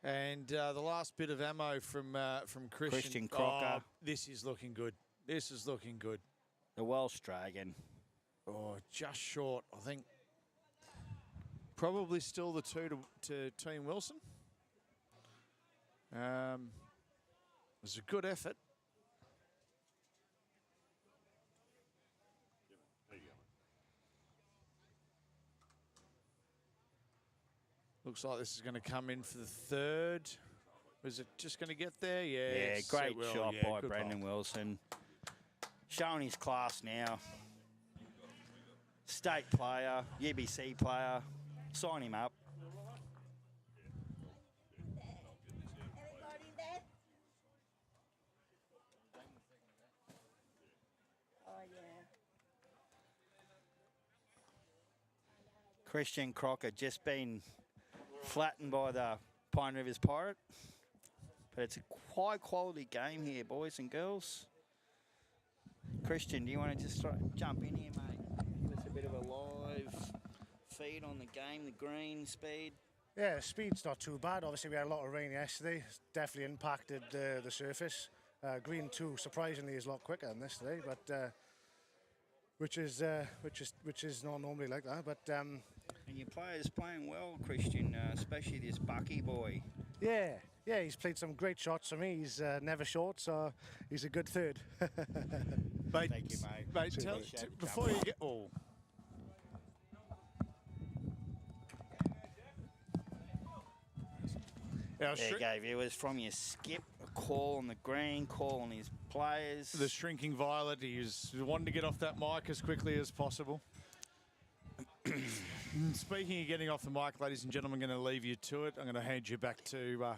And the last bit of ammo from Christian Crocker. Oh, this is looking good. This is looking good. The Welsh Dragon. Oh, just short, I think. Probably still the 2 to Team Wilson. It was a good effort. Looks like this is going to come in for the 3rd. Was it just going to get there? Yeah, Yes, great it will. shot Yeah, by good Brendan bowl. Wilson. Showing his class now. State player, UBC player. Sign him up. Christian Crocker just been flattened by the Pine Rivers Pirate. But it's a high quality game here, boys and girls. Christian, do you want to just jump in here, mate? Give us a bit of a live feed on the game, the green speed. Yeah, speed's not too bad. Obviously, we had a lot of rain yesterday. It's definitely impacted the surface. Green 2 surprisingly is a lot quicker than this today, but which is not normally like that. But and your players playing well, Christian, especially this Bucky boy. yeah, he's played some great shots for me. He's never short, so he's a good 3rd. Mate, Thank you, mate. Mate, Super tell, chat, before you get... Oh. There you go, viewers. From your skip, a call on the green, call on his players. The shrinking violet, he's wanting to get off that mic as quickly as possible. Speaking of getting off the mic, ladies and gentlemen, I'm going to leave you to it. I'm going to hand you back to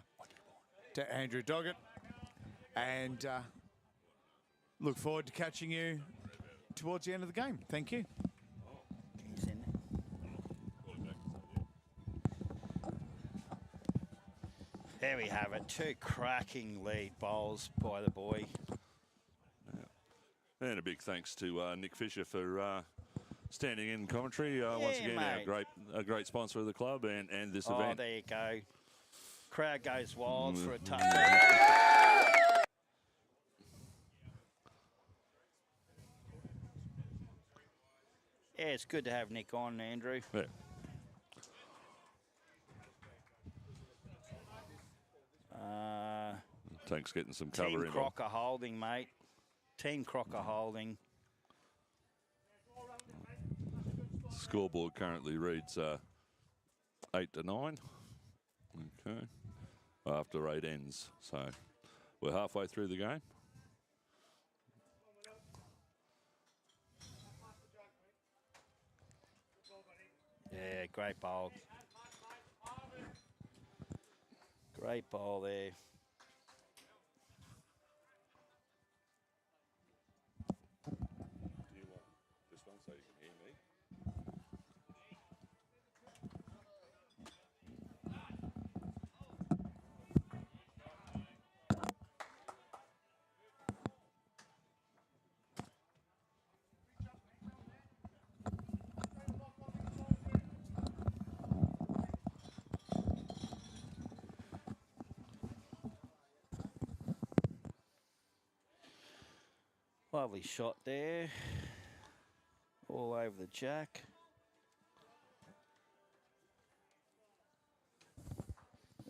Andrew Doggett. And look forward to catching you towards the end of the game. Thank you. There we have it. 2 cracking lead bowls by the boy. Yeah. And a big thanks to Nick Fisher for standing in commentary. Once again, mate. a great sponsor of the club and this Oh, event. there you go. Crowd goes wild for a touch. Yeah, it's good to have Nick on, Andrew. Yeah. Thanks getting some cover Team in. Crocker holding, mate. Team Crocker holding. Scoreboard currently reads 8 to 9. Okay. After 8 ends. So we're halfway through the game. Yeah, great bowl. Great ball there. Do you want this one so you can hear me? Lovely shot there. All over the jack.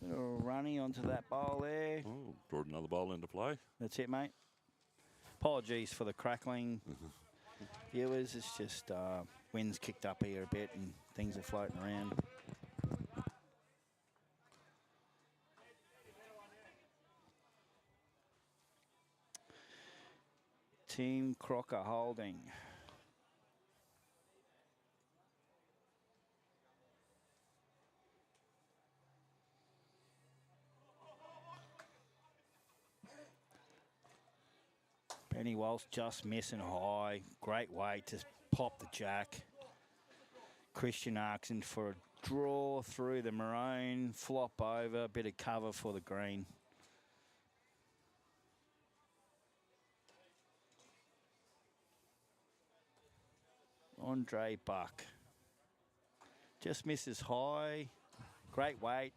Little runny onto that bowl there. Oh, brought another bowl into play. That's it, mate. Apologies for the crackling. Viewers, it's just wind's kicked up here a bit and things are floating around. Team Crocker holding. Benny Walsh just missing high. Great way to pop the jack. Christian Arkson for a draw through the maroon. Flop over. Bit of cover for the green. Andre Buck. Just misses high. Great weight.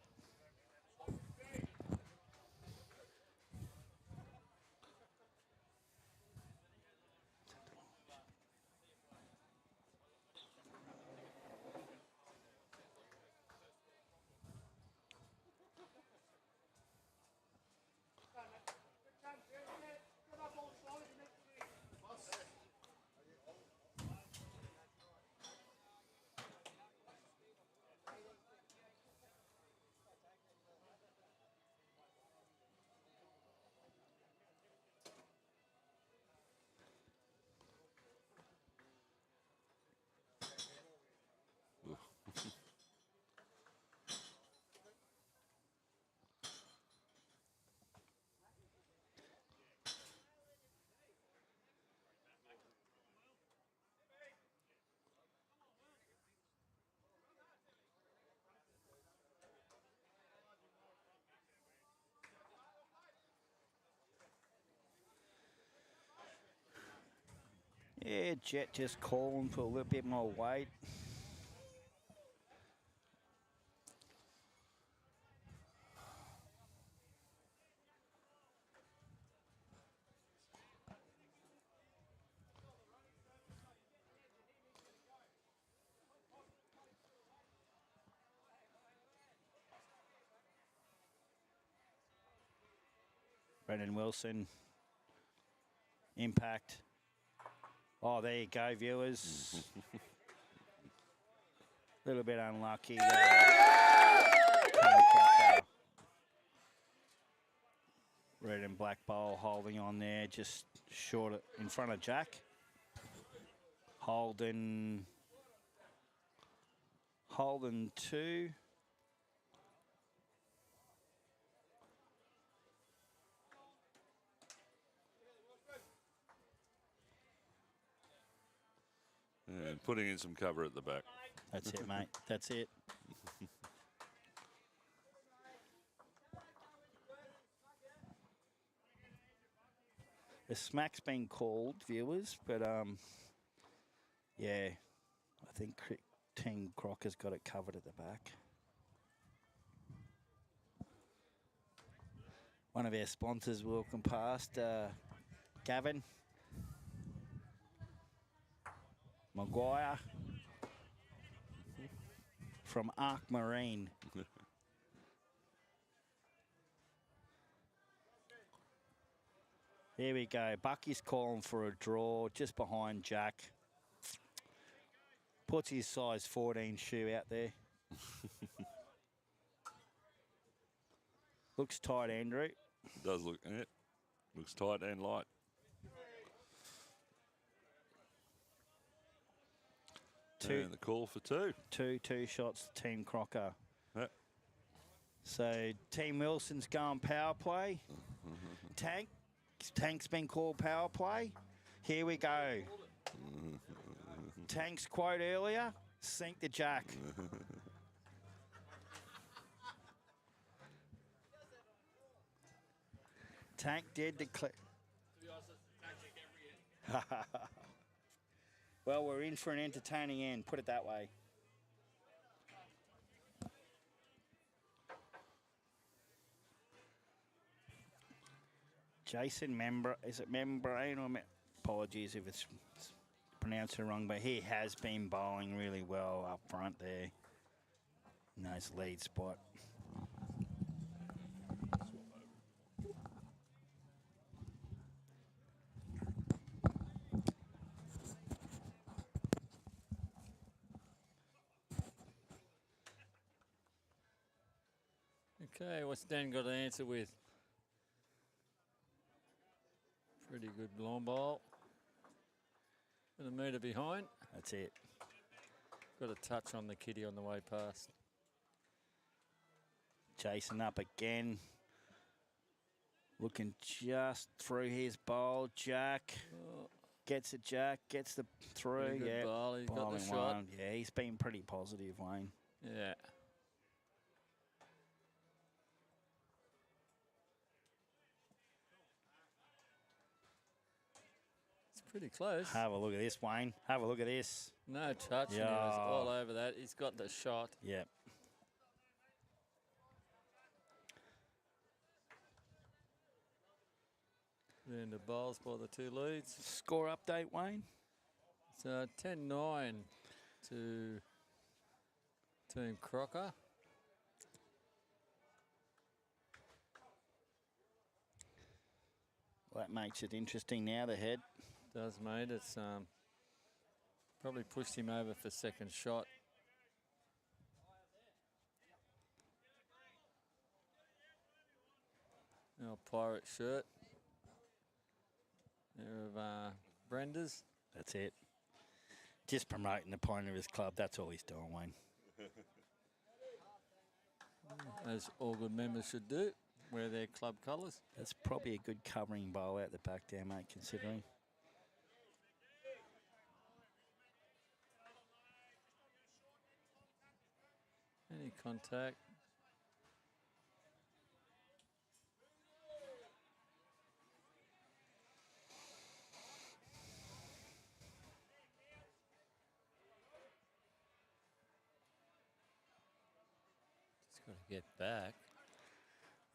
Yeah, Jet just calling for a little bit more weight. Brendan Wilson. Impact. Oh, there you go, viewers. A little bit unlucky. Red and black bowl holding on there, just short in front of Jack. Holden 2. And putting in some cover at the back. That's it, mate. That's it. The smack's been called, viewers, but yeah, I think Team Crocker's got it covered at the back. One of our sponsors walking past, Gavin Maguire from Arc Marine. Here we go. Bucky's calling for a draw just behind Jack. Puts his size 14 shoe out there. Looks tight, Andrew. It does look, yeah. Looks tight and light. And the call for two. Two shots, Team Crocker. Yep. So Team Wilson's going power play. Tank's been called power play. Here we go. Tank's quote earlier, sink the jack. Tank did declare. Well, we're in for an entertaining end, put it that way. Jason is it Membrane or apologies if it's pronounced it wrong, but he has been bowling really well up front there in those lead spot. Okay, what's Dan got to answer with? Pretty good long ball. And a metre behind. That's it. Got a touch on the kitty on the way past. Chasing up again. Looking just through his bowl. Jack. Gets it, Jack. Gets the through. Pretty good Yeah. ball. He's got the Bowling shot. one. Yeah, he's been pretty positive, Wayne. Yeah. It's pretty close. Have a look at this, Wayne. Have a look at this. No touch. And he Yeah. was all over that. He's got the shot. Yep. Then the bowls by the two leads. Score update, Wayne. It's 10-9 to Team Crocker. Well, that makes it interesting now, the head. Does, mate. It's probably pushed him over for second shot. Our pirate shirt. There of Brenda's. That's it. Just promoting the point of his club. That's all he's doing, Wayne. As all good members should do. Wear their club colours. That's probably a good covering bowl out the back there, mate, considering. Any contact. Just got to get back.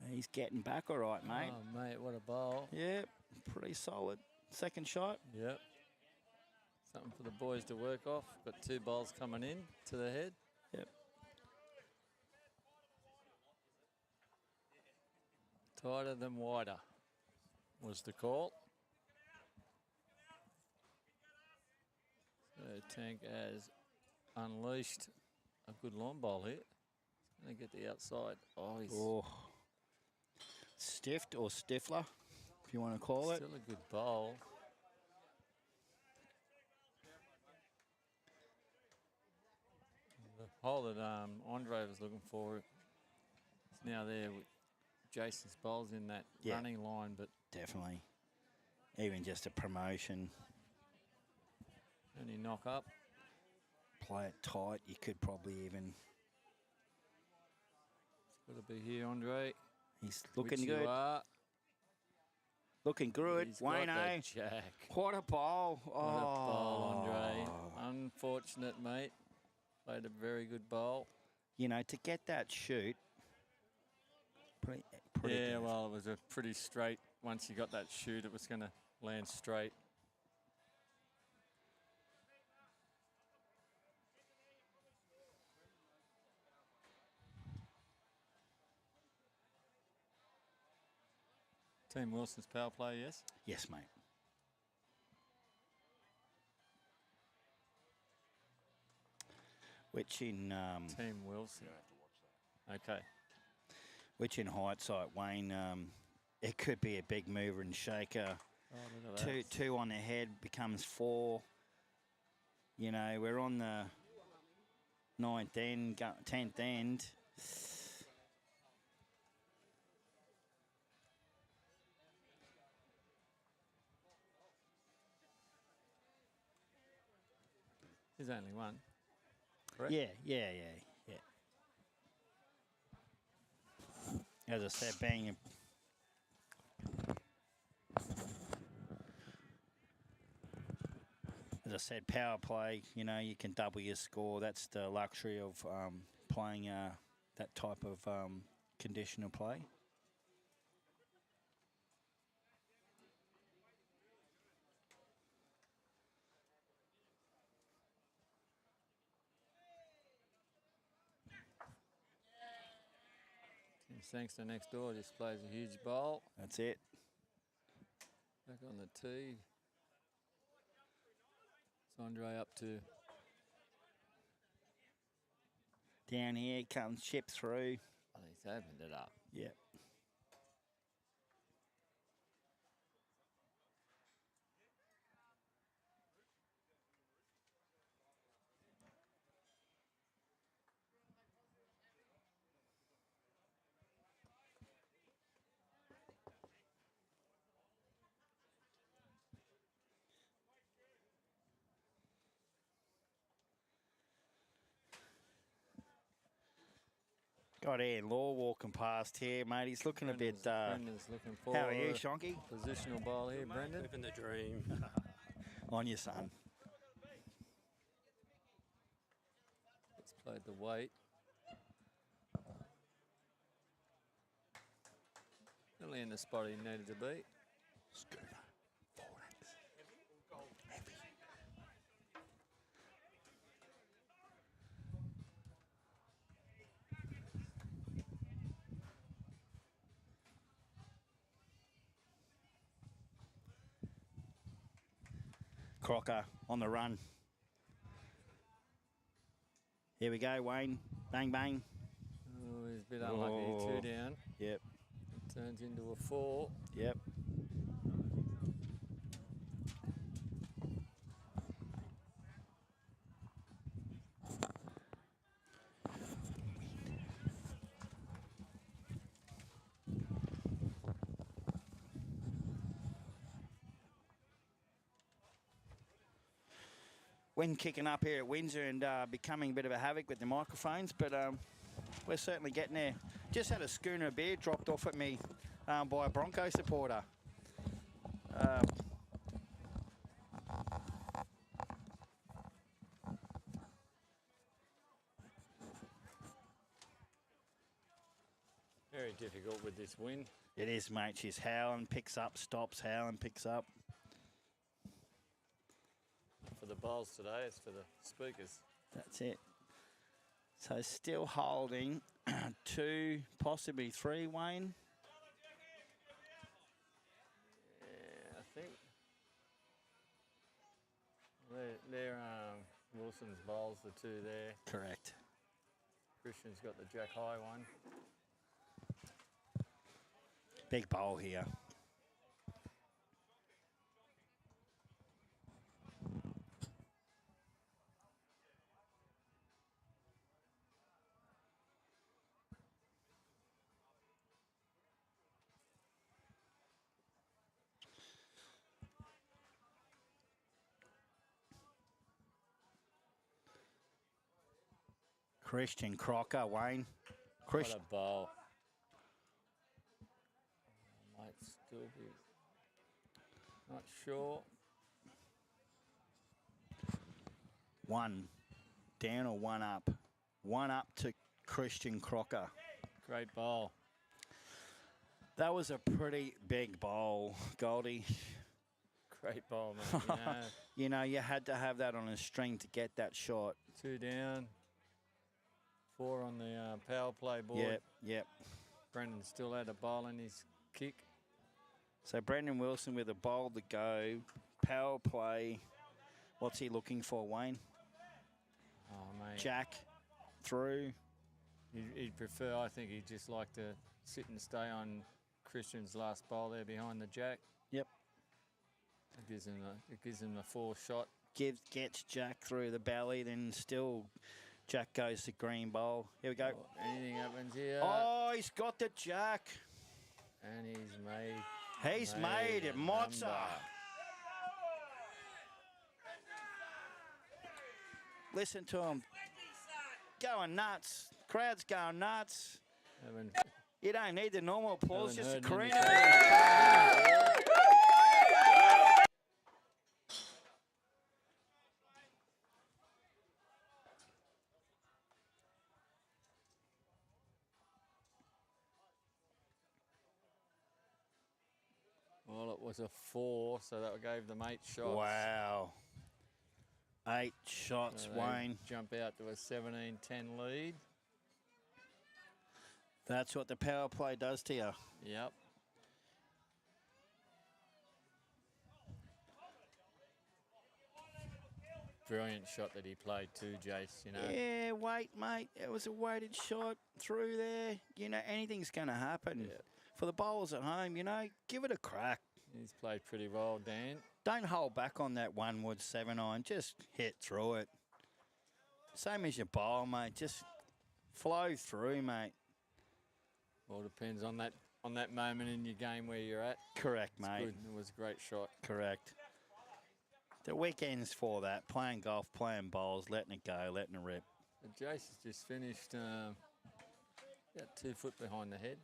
He's getting back all right, mate. Oh, mate, what a bowl. Yep, pretty solid. Second shot. Yep. Something for the boys to work off. Got two bowls coming in to the head. Yep. Tighter than wider was the call. So Tank has unleashed a good long bowl here. He's going to get the outside. Oh, he's stiffed or stiffler, if you want to call it. still a good bowl. The hole that Andre was looking for is now there with Jason's bowls in that running line, but Definitely. Even just a promotion. only knock up. Play it tight. You could probably even... It's got to be here, Andre. He's looking Which good. You are. Looking good. He's got Wayne, the jack. What a bowl. What a bowl, Andre. Unfortunate, mate. Played a very good bowl. You know, to get that shoot... Pretty Yeah, good. well, it was a pretty straight. Once you got that shoot, it was going to land straight. Team Wilson's power play, yes? Yes, mate. Which in... Team Wilson. Okay. Which in hindsight, Wayne, it could be a big mover and shaker. Oh, look at that. Two on the head becomes 4. You know, we're on the 9th end, 10th end. There's only one. Correct? Yeah. As I said, being power play, you know, you can double your score. That's the luxury of playing that type of conditional play. Thanks to next door, just plays a huge bowl. That's it. Back on the tee. It's Andre up to Down here comes chip through. Oh, he's opened it up. Yeah. Got Ian Law walking past here, mate. He's looking a bit... Brendan's looking for how are you, Shonky? Positional ball here, Brendan. Living the dream. On your son. It's played the weight. Really in the spot he needed to be. Scooter. Heavy. Crocker on the run. Here we go, Wayne. Bang, bang. Oh, he's a bit unlucky. 2 down. Yep. It turns into a 4. Yep. Wind kicking up here at Windsor and becoming a bit of a havoc with the microphones, but we're certainly getting there. Just had a schooner of beer dropped off at me by a Bronco supporter. Very difficult with this wind. It is, mate. She's howling, picks up, stops, howling, picks up. For the bowls today, it's for the speakers. That's it. So still holding 2, possibly 3, Wayne. Yeah, I think they're Wilson's bowls, the 2 there. Correct. Christian's got the jack high one. Big bowl here. Christian Crocker, Wayne. What a bowl. Might still be not sure. 1 down or 1 up? 1 up to Christian Crocker. Great bowl. That was a pretty big bowl, Goldie. Great bowl, mate. You know, you had to have that on a string to get that shot. 2 down. 4 on the power play board. Yep, yep. Brendan still had a bowl in his kick. So Brendan Wilson with a bowl to go. Power play. What's he looking for, Wayne? Oh, mate. Jack through. He'd prefer, I think he'd just like to sit and stay on Christian's last bowl there behind the jack. Yep. It gives him the 4 shot. Gets Jack through the belly, then still Jack goes to green bowl. Here we go. Oh, anything happens here. Oh, he's got the Jack. And he's made. He's made it. Mozza. Listen to him. Going nuts. Crowd's going nuts. You don't need the normal applause, just a Karina. Well, it was a 4, so that gave them 8 shots. Wow. 8 shots, So they Wayne. Jump out to a 17-10 lead. That's what the power play does to you. Yep. brilliant shot that he played too, Jace, you know. Yeah, wait, mate. It was a weighted shot through there. You know, anything's going to happen. Yeah. For the bowlers at home, you know, give it a crack. He's played pretty well, Dan. Don't hold back on that 1 wood 7-iron. Just hit through it. Same as your bowl, mate. Just flow through, mate. All depends on that moment in your game where you're at. Correct, It's mate. good. It was a great shot. Correct. The weekend's for that. Playing golf, playing bowls, letting it go, letting it rip. And Jace has just finished about 2 foot behind the head.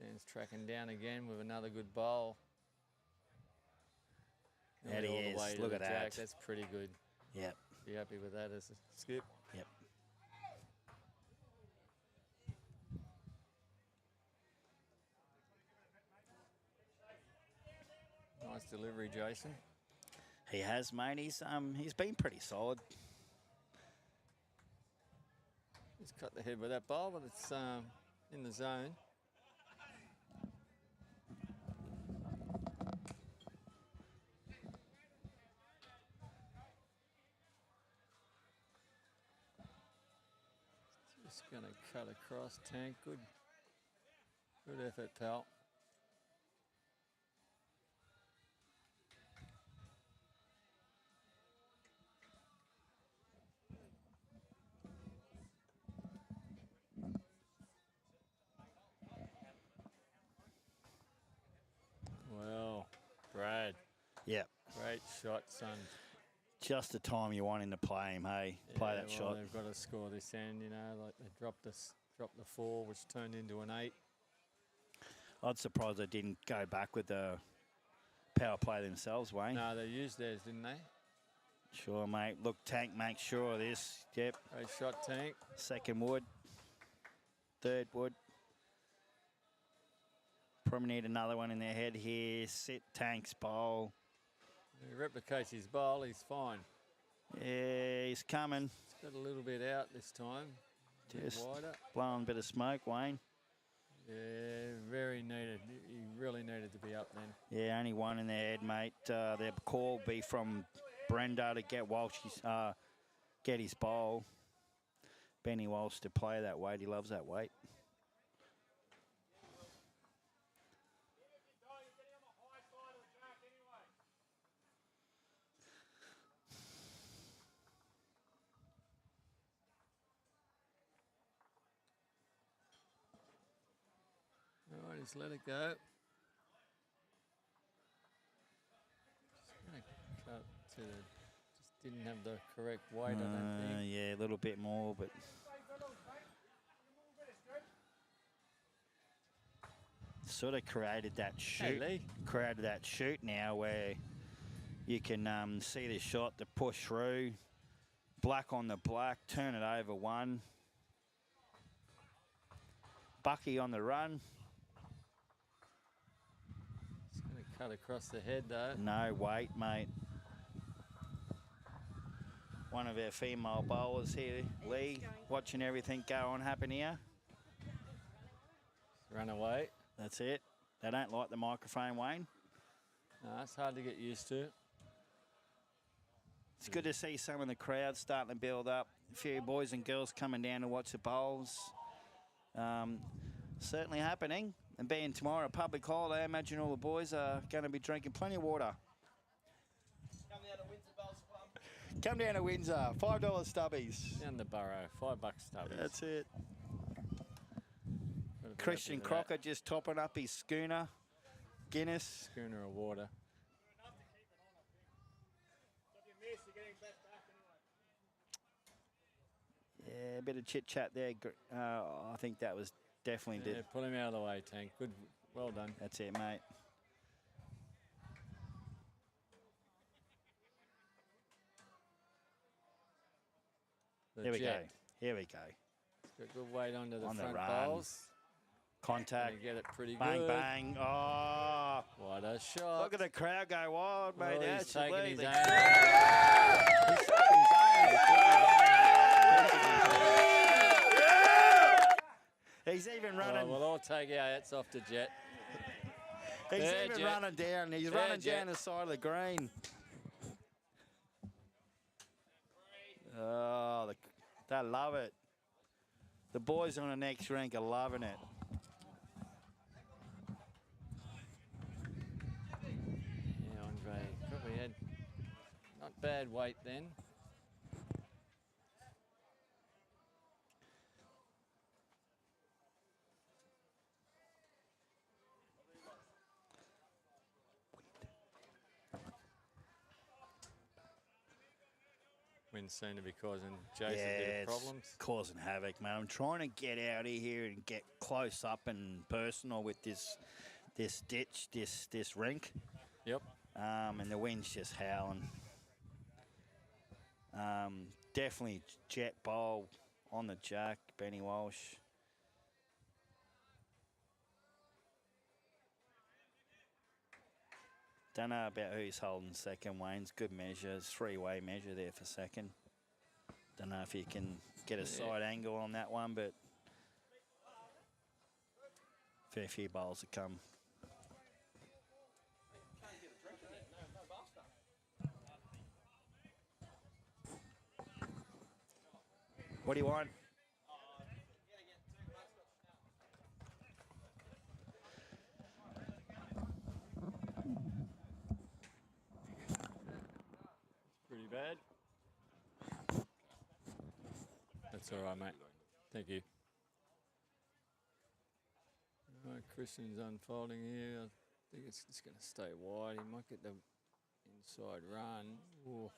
Dan's tracking down again with another good bowl. There he All the is. way to Look the at jack. that. That's pretty good. Yep. Be happy with that as a skip. Yep. Nice delivery, Jason. He has, mate. He's been pretty solid. He's cut the head with that bowl, but it's in the zone. Just going to cut across, Tank. Good effort, pal. Well, Brad. Yep. Great shot, son. Just the time you want him to play him, hey? Play that well, shot. They've got to score this end, you know. Like they dropped the 4, which turned into an 8. I'd surprised they didn't go back with the power play themselves, Wayne. No, they used theirs, didn't they? Sure, mate. Look, Tank, make sure of this. Yep. Great shot, Tank. Second wood. Third wood. Probably need another one in their head here. Sit Tank's bowl. He replicates his bowl, he's fine. Yeah, he's coming. He's got a little bit out this time. Just wider. blowing a bit of smoke, Wayne. Yeah, very needed. He really needed to be up then. Yeah, only one in their head, mate. Their call will be from Brenda to get Walsh, get his bowl. Benny Walsh to play that weight. He loves that weight. All right, just let it go. Just gonna cut to just didn't have the correct weight, I don't think. Yeah, a little bit more, but sort of created that shoot. Lee. Created that shoot now where you can see the shot to push through. Black on the black, turn it over 1. Bucky on the run. Just gonna cut across the head though. No weight, mate. One of our female bowlers here, Lee, watching everything go on happen here. Run away. That's it. They don't like the microphone, Wayne. No, it's hard to get used to. It's good to see some of the crowd starting to build up. A few boys and girls coming down to watch the bowls. Certainly happening. And being tomorrow a public holiday, I imagine all the boys are going to be drinking plenty of water. Come down to Windsor, $5 stubbies. Down the Burrow, $5 stubbies. That's it. Gotta be Christian happy with Crocker just topping up his schooner. Guinness. that. Schooner of water. Yeah, a bit of chit chat there. I think that was definitely Yeah, pull him out of the way, Tank. Good, well done. That's it, mate. The Here we go. jet. Here we go. Got good weight onto the On the front run. bowls. Contact. Gonna get it pretty Bang, good. bang. Oh, What a shot. look at the crowd go wild, mate. Well, he's taking Absolutely. his aim. He's taking his aim. He's even Well, running. we'll all take our hats off to Jet. He's There, even Jet. running down. He's There, running Jet. down the side of the green. Oh, they love it. The boys on the next rank are loving it. Yeah, Andre probably had not bad weight then. Wind seem to be causing Jason a bit of problems. Causing havoc, mate. I'm trying to get out of here and get close up and personal with this ditch, this rink. Yep. And the wind's just howling. Definitely jet bowl on the jack, Benny Walsh. Don't know about who's holding second, Wayne's good measure. It's three-way measure there for second. Don't know if you can get a side angle on that one, but fair few bowls to come. What do you want? Pretty bad. That's all right, mate. Thank you. All right, Christian's unfolding here. I think it's just going to stay wide. He might get the inside run. Oof.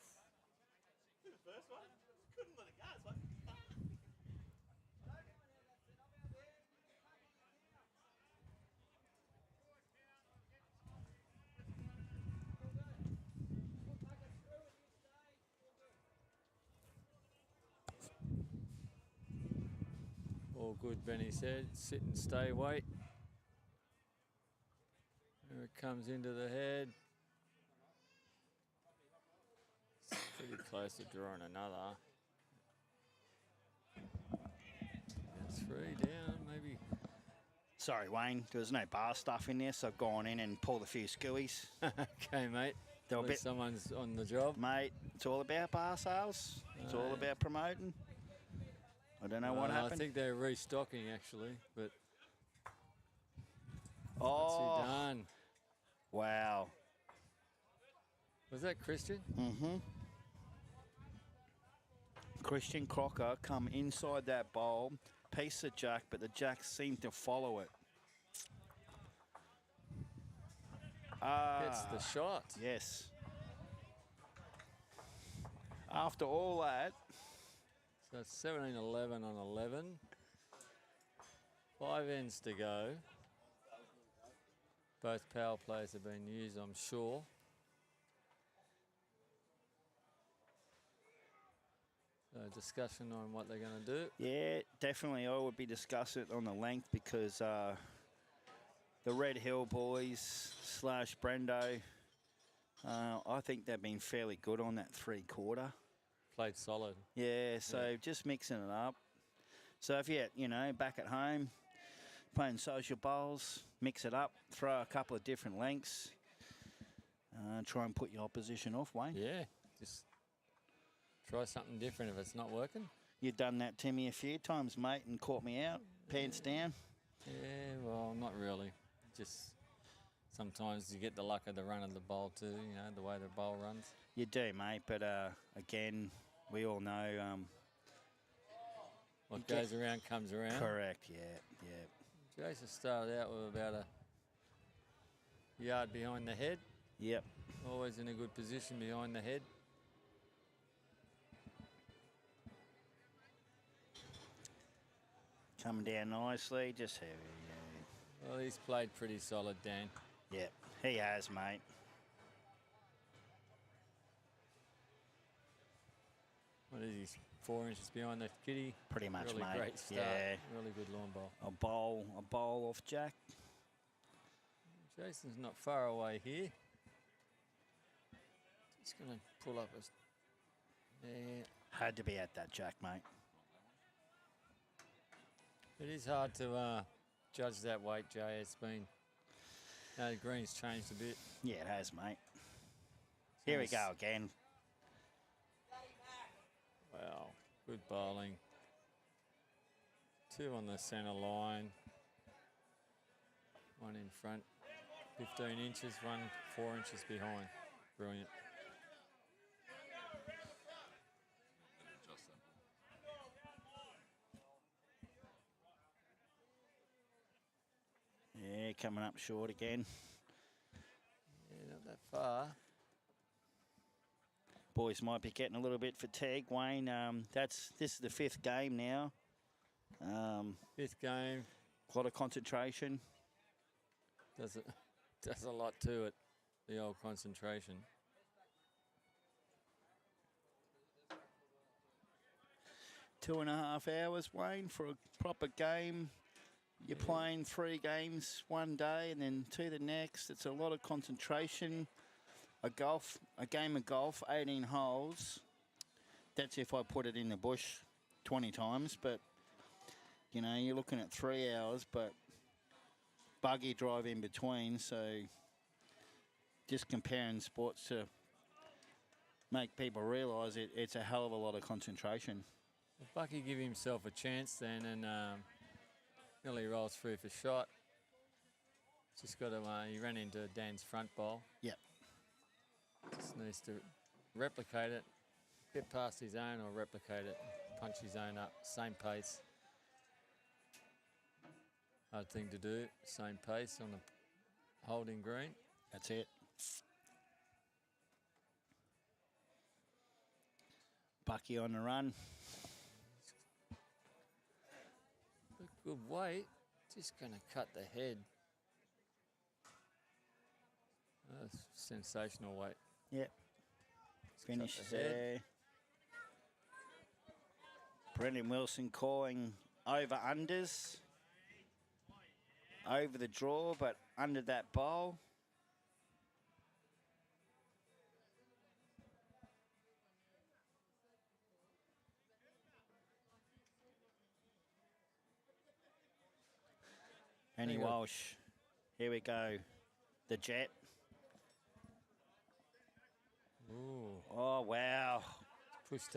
All good, Benny said. Sit and stay, wait. There it comes into the head. It's pretty close to drawing another. That's 3 down, maybe. Sorry, Wayne. There was no bar stuff in there, so I've gone in and pulled a few skewies. Okay, mate. They're a bit, someone's on the job. Mate, it's all about bar sales. It's all about promoting. I don't know what happened. I think they're restocking, actually, but oh, what's he done? Wow. Was that Christian? Mm-hmm. Christian Crocker come inside that bowl, piece of jack, but the jack seemed to follow it. Gets the shot. Yes. After all that. So it's 17-11 on 11. 5 ends to go. Both power plays have been used, I'm sure. So discussion on what they're going to do. Yeah, definitely I would be discussing it on the length because the Red Hill boys / Brendo, I think they've been fairly good on that 3/4. Played solid. Yeah, so just mixing it up. So if you're, back at home, playing social bowls, mix it up, throw a couple of different lengths, try and put your opposition off, Wayne. Yeah, just try something different if it's not working. You've done that to me a few times, mate, and caught me out, pants down. Yeah, well, not really. Just sometimes you get the luck of the run of the bowl too, the way the bowl runs. You do, mate, but again, we all know what goes around comes around. Correct, yeah. Jason started out with about a yard behind the head. Yep. Always in a good position behind the head. Coming down nicely, just heavy. Well, he's played pretty solid, Dan. Yep, he has, mate. What is he, 4 inches behind the kitty? Pretty much, really mate. Great start. Yeah. Really good lawn bowl. A bowl off jack. Jason's not far away here. Just going to pull up a... Yeah. Had to be at that jack, mate. It is hard to judge that weight, Jay. It's been... the green's changed a bit. Yeah, it has, mate. Here we go again. Wow. Good bowling. 2 on the centre line. 1 in front. 15 inches, 1 4 inches behind. Brilliant. Yeah, coming up short again. Yeah, not that far. Boys might be getting a little bit fatigued, Wayne. This is the 5th game now. 5th game. A lot of concentration. Does a lot to it, the old concentration. Two and a half hours, Wayne, for a proper game. You're playing 3 games one day and then 2 the next. It's a lot of concentration. A game of golf, 18 holes. That's if I put it in the bush 20 times. But, you know, you're looking at 3 hours, but buggy drive in between. So just comparing sports to make people realise it's a hell of a lot of concentration. If Bucky give himself a chance then and nearly rolls through for shot. Just got to, he ran into Dan's front bowl. Yep. Just needs to replicate it, get past his own or replicate it, punch his own up, same pace. Hard thing to do, same pace on a holding green. That's it. Bucky on the run. Good weight, just going to cut the head. That's sensational weight. Yep. Finish the head. there. Brendan Wilson calling over unders. Over the draw, but under that bowl. Annie Walsh. Here we go. The jet. Ooh. Oh, wow. Pushed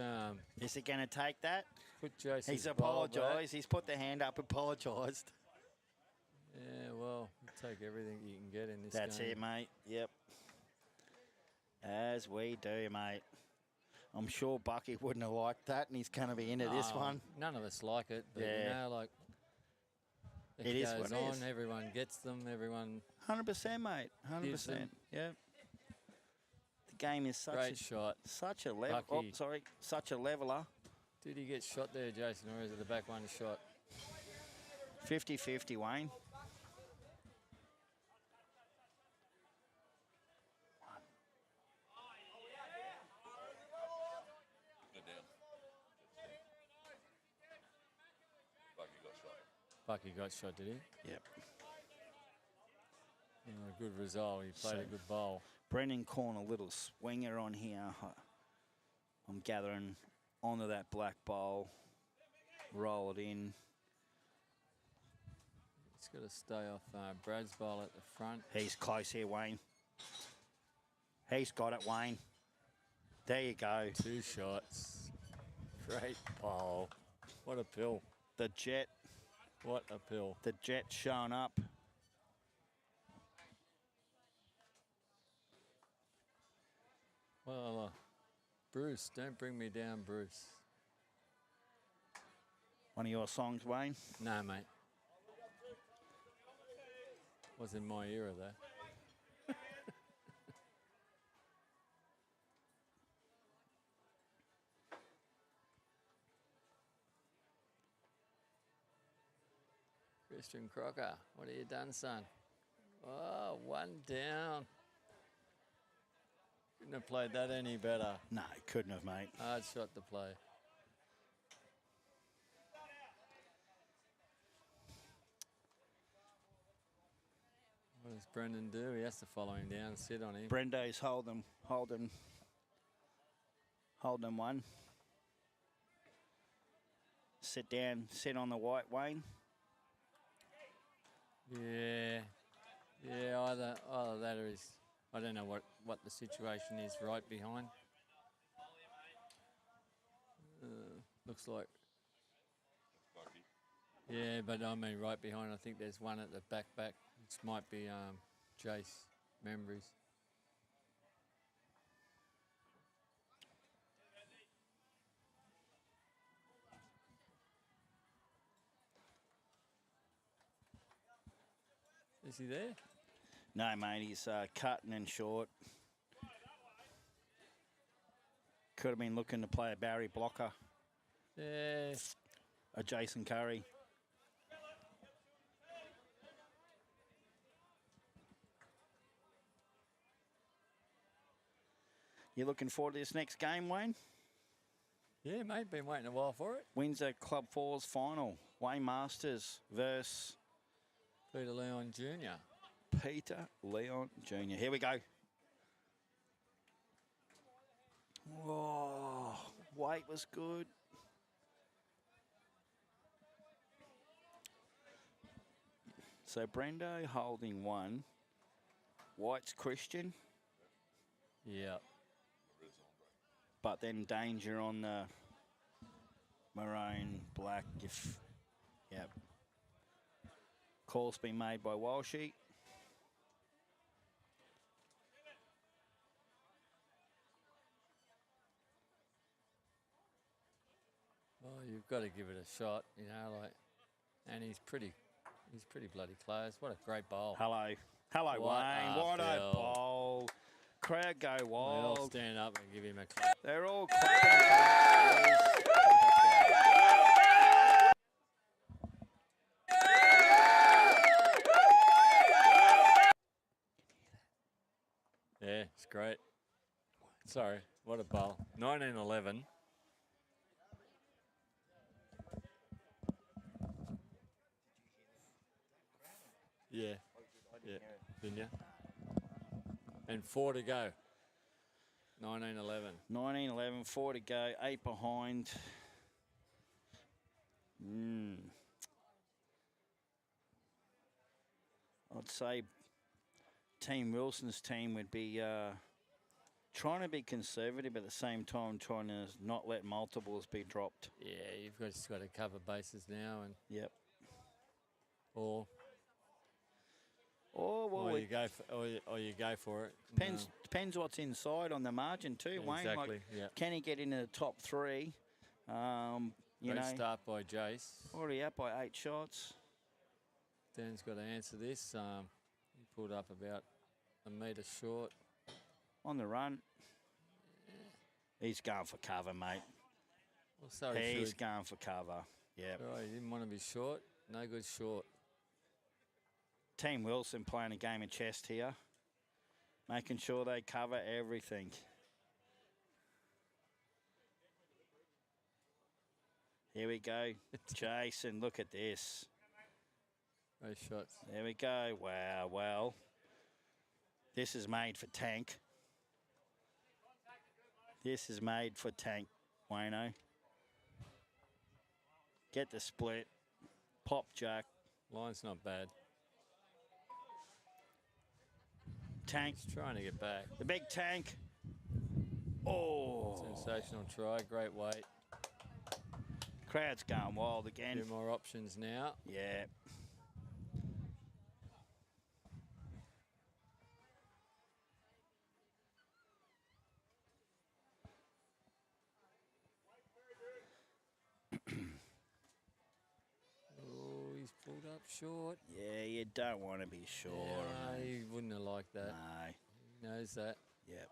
Is he going to take that? Put Jason's He's bowl back. apologised. He's put the hand up, apologised. Yeah, well, you take everything you can get in this That's game. it, mate. Yep. As we do, mate. I'm sure Bucky wouldn't have liked that, and he's going to be into this one. None of us like it, but Yeah. you know, like, It is goes what it on, is. everyone gets them, everyone 100%, mate. gives 100%. them. Yep. The game is Great shot. such a level. Oh, Bucky. sorry, such a leveler. Did he get shot there, Jason, or is it the back one shot? 50-50, Wayne. Bucky got shot, did he? Yep. Good result. He played a good bowl. Brendan calling a little swinger on here. I'm gathering onto that black bowl. Roll it in. He's got to stay off Brad's bowl at the front. He's close here, Wayne. He's got it, Wayne. There you go. 2 shots. Great bowl. What a pill. The jet. What a pill. The jet showing up. Well, Bruce, don't bring me down, Bruce. One of your songs, Wayne? No, mate. Was in my era, though. Christian Crocker, what have you done, son? Oh, 1 down. Couldn't have played that any better. No, couldn't have, mate. Hard shot to play. What does Brendan do? He has to follow him down, sit on him. Brendo's holding one. Sit down, sit on the white, Wayne. Yeah, either that or is, I don't know what the situation is right behind. Looks like. Yeah, but I mean, right behind, I think there's one at the back. Which might be Jace Membries. Is he there? No, mate, he's cutting and short. Could have been looking to play a Barry blocker. Yeah. A Jason Curry. You looking forward to this next game, Wayne? Yeah, mate, been waiting a while for it. Windsor Club Fours final. Wayne Masters versus Peter Leon Jr. Peter Leon Jr. Here we go. Oh, weight was good. So Brendo holding one. White's Christian. Yeah. But then danger on the maroon black. Yep. Call's been made by Walshy. Well, you've got to give it a shot, you know, like, and he's pretty bloody close. What a great bowl. Hello, What Wayne. a What a field. bowl. Crowd go They all wild. stand up and give him a clap. They're all clapping. Yeah, it's great. Sorry, what a bowl. 1911. Yeah. Yeah. Didn't you? And 4 to go. 1911. 19-11, 4 to go, 8 behind. I'd say Team Wilson's team would be trying to be conservative at the same time, trying to not let multiples be dropped. Yeah, you've just got to cover bases now, and Yep. or Well, you go for, or you go for it. depends what's inside on the margin too, Wayne. Exactly. Like, Yeah. can he get into the top 3? You Great know, start by Jace. already up by 8 shots. Dan's got to answer this. He pulled up about a metre short. On the run. He's going for cover, mate. Well, so He's going for cover. Yeah. Right, he didn't want to be short. No good short. Team Wilson playing a game of chess here. Making sure they cover everything. Here we go. Jason, look at this. Those shots. There we go. Wow, well. This is made for Tank. This is made for Tank, Wayno. Get the split. Pop Jack. Line's not bad. Tank. He's trying to get back. The big Tank. Oh. Sensational try. Great weight. Crowd's going wild again. 2 more options now. Yeah. Oh, he's pulled up short. Yeah, you don't want to be short. Yeah, he wouldn't have liked that. No. He knows that. Yep.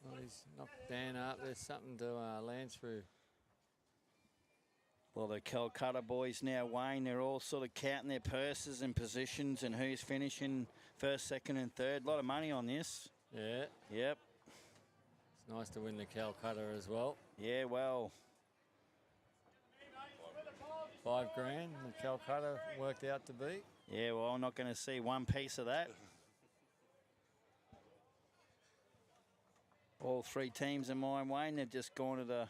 Well, he's knocked Dan up. There's something to land through. Well, the Calcutta boys now, Wayne, they're all sort of counting their purses and positions and who's finishing first, second and third. A lot of money on this. Yeah. Yep. It's nice to win the Calcutta as well. Yeah, well. $5 grand, the Calcutta worked out to be. Yeah, well, I'm not going to see one piece of that. All 3 teams in mine, Wayne, they've just gone to the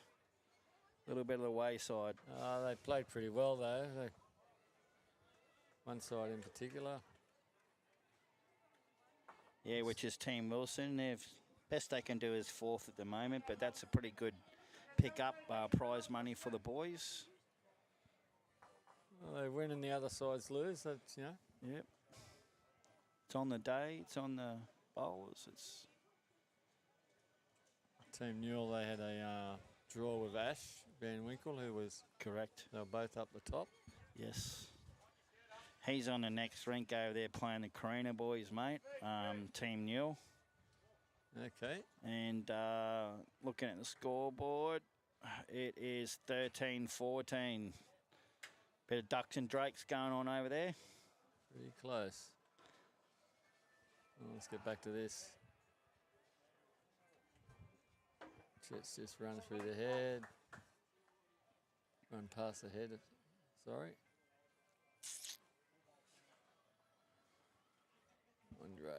little bit of the wayside. They played pretty well, though. One side in particular. Yeah, which is Team Wilson. Best they can do is 4th at the moment, but that's a pretty good pick-up prize money for the boys. Well, they win and the other sides lose. That's, you know. Yep. It's on the day. It's on the bowlers. It's Team Newell, they had a draw with Ash Van Winkle, who was... correct. They were both up the top. Yes. He's on the next rink over there playing the Carina boys, mate. Team Newell. Okay. And looking at the scoreboard, it is 13-14. Bit of ducks and drakes going on over there. Pretty close. Well, let's get back to this. Jets just run through the head. Run past the head. Sorry. Andre.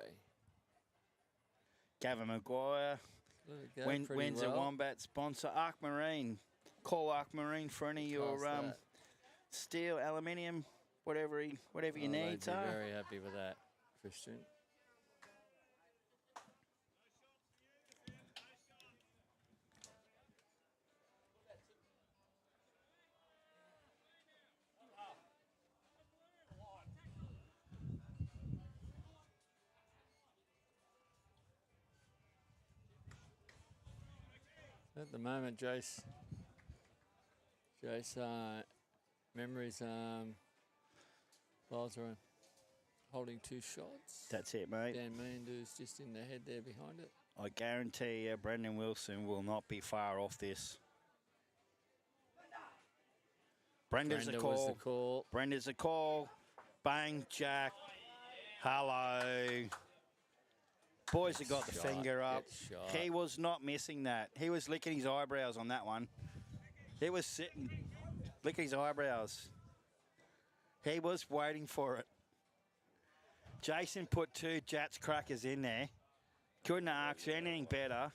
Gavin Maguire. Windsor Wombat sponsor. Arc Marine. Call Arc Marine for any of your steel, aluminium, whatever you need. They'd be very happy with that, Christian. At the moment, Jace, memories, Bowls are holding 2 shots. That's it, mate. Dan Meander's just in the head there behind it. I guarantee you, Brendan Wilson will not be far off this. Brenda's the was the call. Brenda's the call. Bang, Jack. Hello. Boys have got the finger up. He was not missing that. He was licking his eyebrows on that one. He was sitting, licking his eyebrows. He was waiting for it. Jason put 2 Jats crackers in there. Couldn't have asked for anything better.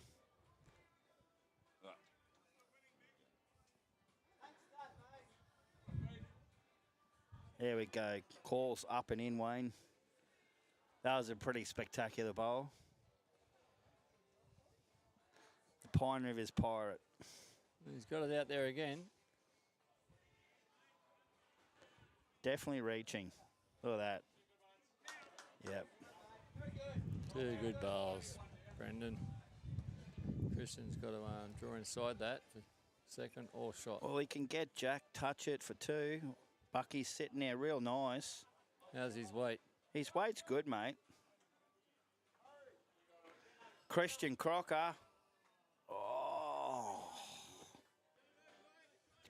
There we go. Calls up and in, Wayne. That was a pretty spectacular bowl. The Pine River's Pirate. He's got it out there again. Definitely reaching. Look at that. Yep. 2 good bowls, Brendan. Christian's got to draw inside that for second or shot. Well, he can get Jack, touch it for 2. Bucky's sitting there real nice. How's his weight? His weight's good, mate. Christian Crocker. Oh.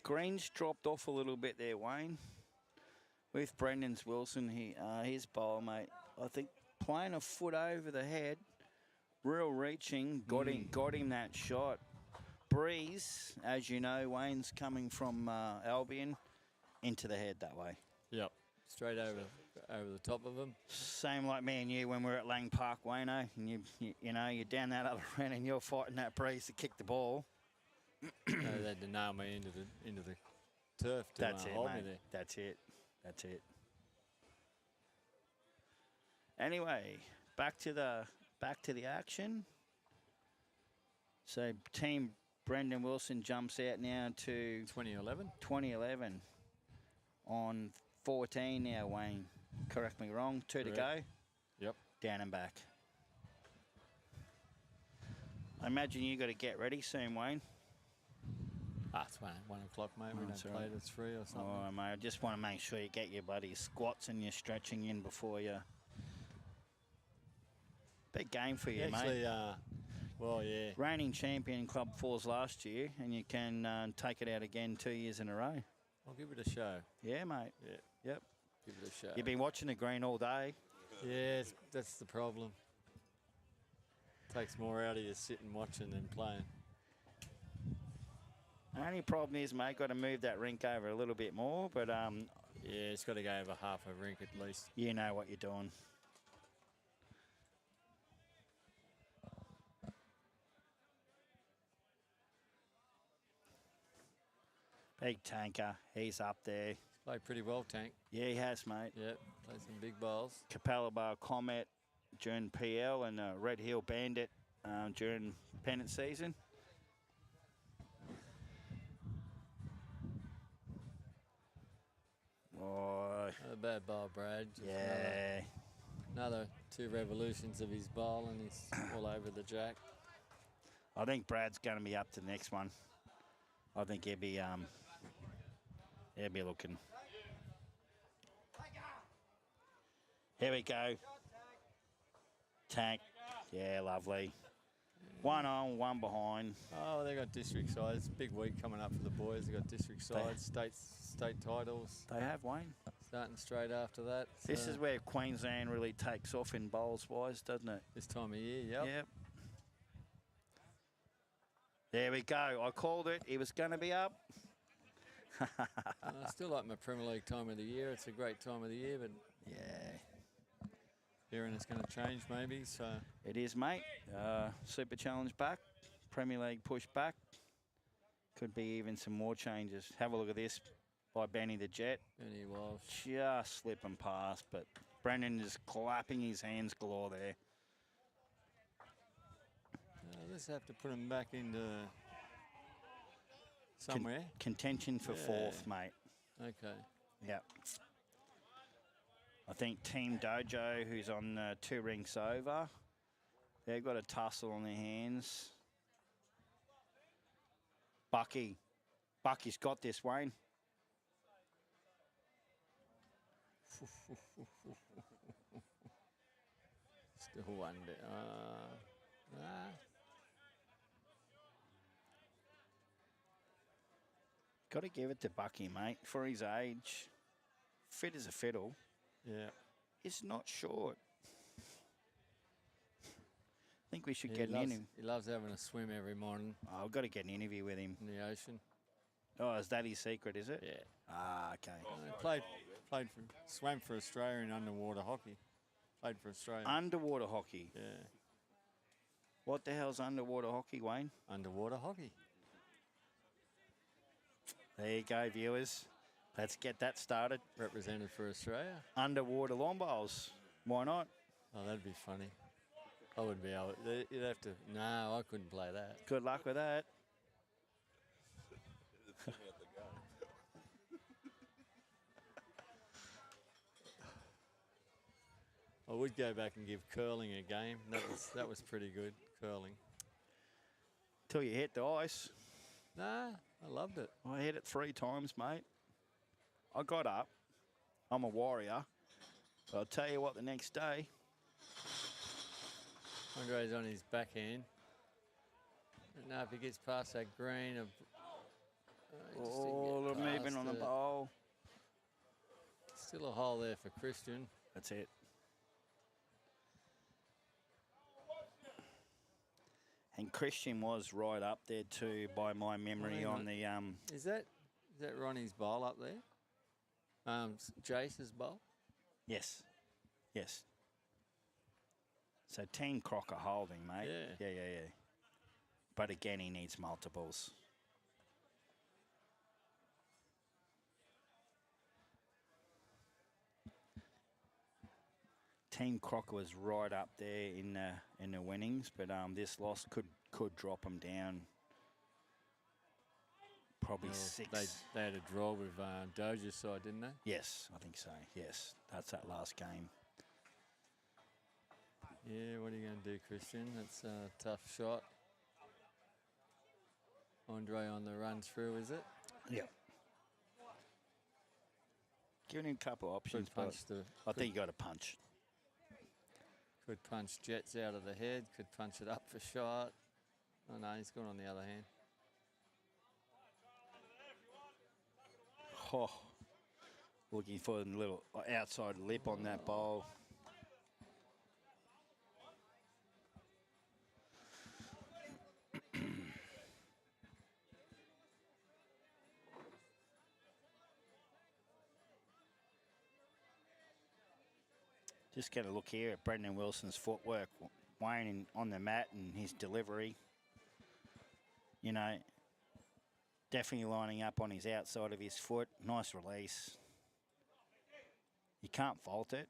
Green's dropped off a little bit there, Wayne. With Brendan's Wilson, his bowl, mate. I think playing a foot over the head, real reaching, got him that shot. Breeze, as you know, Wayne's coming from Albion into the head that way. Yep, straight over the top of him. Same like me and you when we're at Lang Park, Wayno, and you know you're down that other end and you're fighting that Breeze to kick the ball. They had to nail me into the turf to That's it, hold mate. me there. That's it. That's it. Anyway, back to the action. So team Brendan Wilson jumps out now to 2011 on 14 now, Wayne. Correct me wrong. 2 to go. Yep. Down and back. I imagine you got to get ready soon, Wayne. It's 1 o'clock, mate. We don't play till 3 or something. Oh, mate, I just want to make sure you get your bloody squats and your stretching in before you. Big game for you, Actually, mate. Well, yeah. Reigning champion Club Fours last year, and you can take it out again 2 years in a row. I'll give it a show. Yeah, mate. Yeah. Yep. Give it a show. You've been watching the green all day. Yeah, that's the problem. Takes more out of you sitting watching than playing. The only problem is, mate, got to move that rink over a little bit more, but yeah, it's got to go over half a rink at least. You know what you're doing. Big tanker, he's up there. He's played pretty well, Tank. Yeah, he has, mate. Yep, played some big bowls. Capella Bar Comet, during PL and Red Hill Bandit during pennant season. Oh, Not a bad bowl, Brad. Just yeah. Another 2 revolutions of his bowl, and he's all over the jack. I think Brad's going to be up to the next one. I think he'll be looking. Here we go. Tank. Yeah, lovely. 1 on, 1 behind. Oh, they got district sides. Big week coming up for the boys. They got district sides, state titles. They have, Wayne. Starting straight after that. This So is where Queensland really takes off in bowls-wise, doesn't it? this time of year, yep. Yep. There we go. I called it. He was going to be up. I still like my Premier League time of the year. It's a great time of the year, but Yeah. hearing it's going to change maybe. So It is, mate. Super Challenge back. Premier League push back. Could be even some more changes. Have a look at this by Benny the Jet. Benny Walsh. Just slipping past, but Brendan is clapping his hands galore there. Let's have to put him back into somewhere. Contention for Yeah. 4th, mate. Okay. Yep. I think Team Dojo, who's on 2 ranks over, they've got a tussle on their hands. Bucky's got this, Wayne. Still one down. Got to give it to Bucky, mate. For his age, fit as a fiddle. Yeah. He's not short. I think we should He get an loves, interview. he loves having a swim every morning Oh, I've got to get an interview with him. in the ocean. Oh, is that his secret, is it? Yeah. Ah, okay. Swam for Australia in underwater hockey. Played for Australia. Underwater hockey. Yeah. What the hell's underwater hockey, Wayne? Underwater hockey. There you go, viewers. Let's get that started. Represented for Australia. Underwater lawn bowls. Why not? Oh, that'd be funny. I wouldn't be able. You'd have to. No, I couldn't play that. Good luck with that. I would go back and give curling a game. That was pretty good, curling. Till you hit the ice. Nah, I loved it. I hit it 3 times, mate. I got up. I'm a warrior. But I'll tell you what, the next day. Andre's on his backhand. Don't know if he gets past that green. Oh, the movement on the bowl. Still a hole there for Christian. That's it. And Christian was right up there too, by my memory, on the Is that Ronnie's bowl up there? Jace's bowl. Yes, yes. So Team Crocker holding, mate. Yeah. Yeah. But again, he needs multiples. Team Crocker was right up there in the winnings, but this loss could drop him down. Probably 6. They had a draw with Doja's side, didn't they? Yes, I think so. Yes, that's that last game. Yeah, what are you going to do, Christian? That's a tough shot. Andre on the run through, is it? Yeah. Giving him a couple of options, but I think you got to punch. Could punch Jets out of the head, could punch it up for shot. Oh no, he's gone on the other hand. Oh, looking for a little outside lip on that bowl. Just get a look here at Brendan Wilson's footwork. Wayne on the mat and his delivery. You know, definitely lining up on his outside of his foot. Nice release. You can't fault it.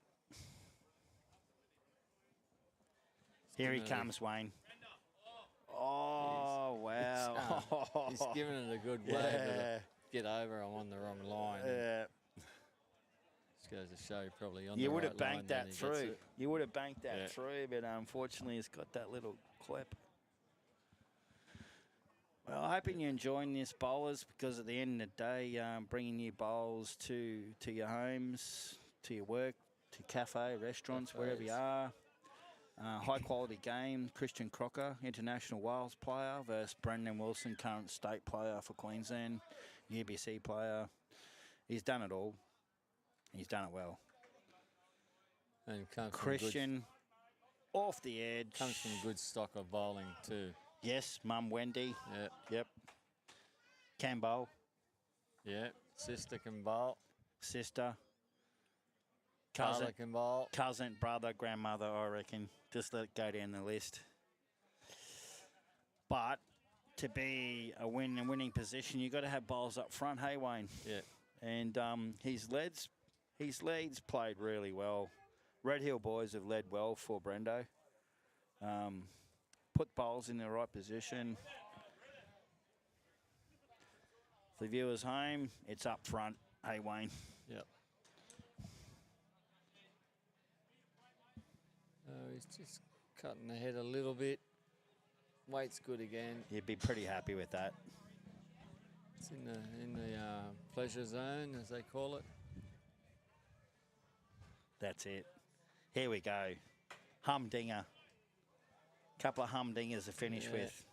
Here he giving it a- comes, Wayne. Oh, wow. He's giving it a good wave. Yeah. Get over. I'm on the wrong line. Just goes to show you're probably on You the would right have line, banked then that he gets through. it. You would have banked that Yeah. through, but unfortunately, it's got that little clip. Well, hoping you're enjoying this, bowlers, because at the end of the day, bringing your bowls to your homes, to your work, to cafe, restaurants, wherever you are. High quality game. Christian Crocker, international Wales player, versus Brendan Wilson, current state player for Queensland, UBC player. He's done it all. He's done it well. And comes from Christian, off the edge. comes from good stock of bowling too. Yes, Mum Wendy. Yeah. Yep. Can bowl. Yeah. Sister can bowl. Sister. Father Cousin. can bowl. Cousin, brother, grandmother, I reckon. Just let it go down the list. But to be a winning position, you've got to have bowls up front, hey, Wayne? Yeah. And his leads played really well. Red Hill boys have led well for Brendo. Put bowls in the right position. For the viewers home, it's up front, hey, Wayne? Yep. He's just cutting ahead a little bit. Weight's good again. You'd be pretty happy with that. It's in the pleasure zone, as they call it. That's it. Here we go. Humdinger. Couple of humdingers to finish Yeah. with.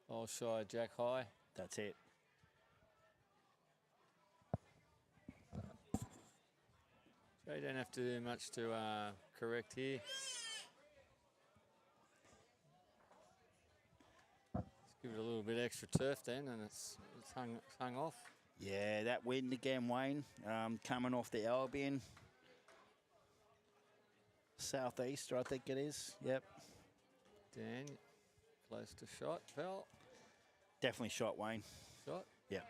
All shy, Jack high. That's it. So you don't have to do much to correct here. Just give it a little bit extra turf then, and it's hung off. Yeah, that wind again, Wayne. Coming off the Albion. Southeaster, I think it is. Yep. Dan, close to shot, fell. Definitely shot, Wayne. Shot. Yep.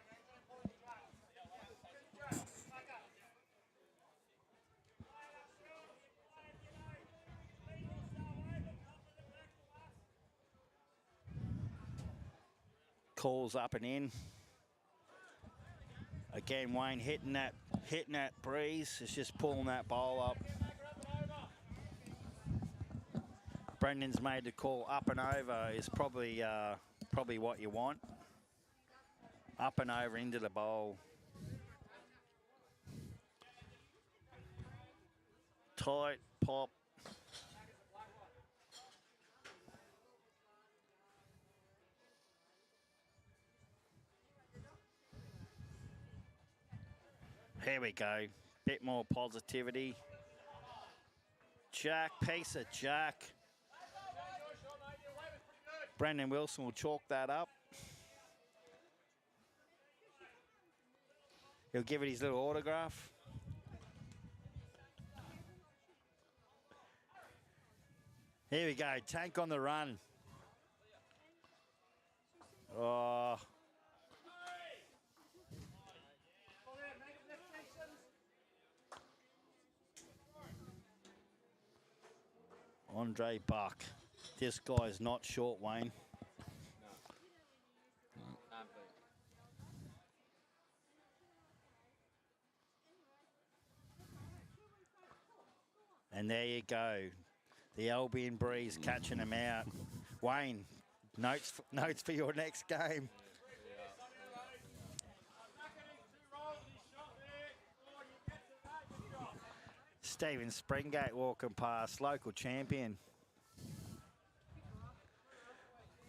Calls up and in. Again, Wayne hitting that breeze. It's just pulling that bowl up. Brendan's made the call. Up and over is probably what you want. Up and over into the bowl. Tight pop. Here we go. Bit more positivity. Jack, piece of Jack. Brendan Wilson will chalk that up. He'll give it his little autograph. Here we go. Tank on the run. Oh. Andre Buck. This guy's not short, Wayne. And there you go. The Albion breeze catching him out. Wayne, notes for your next game. Stephen Springate walking past, local champion.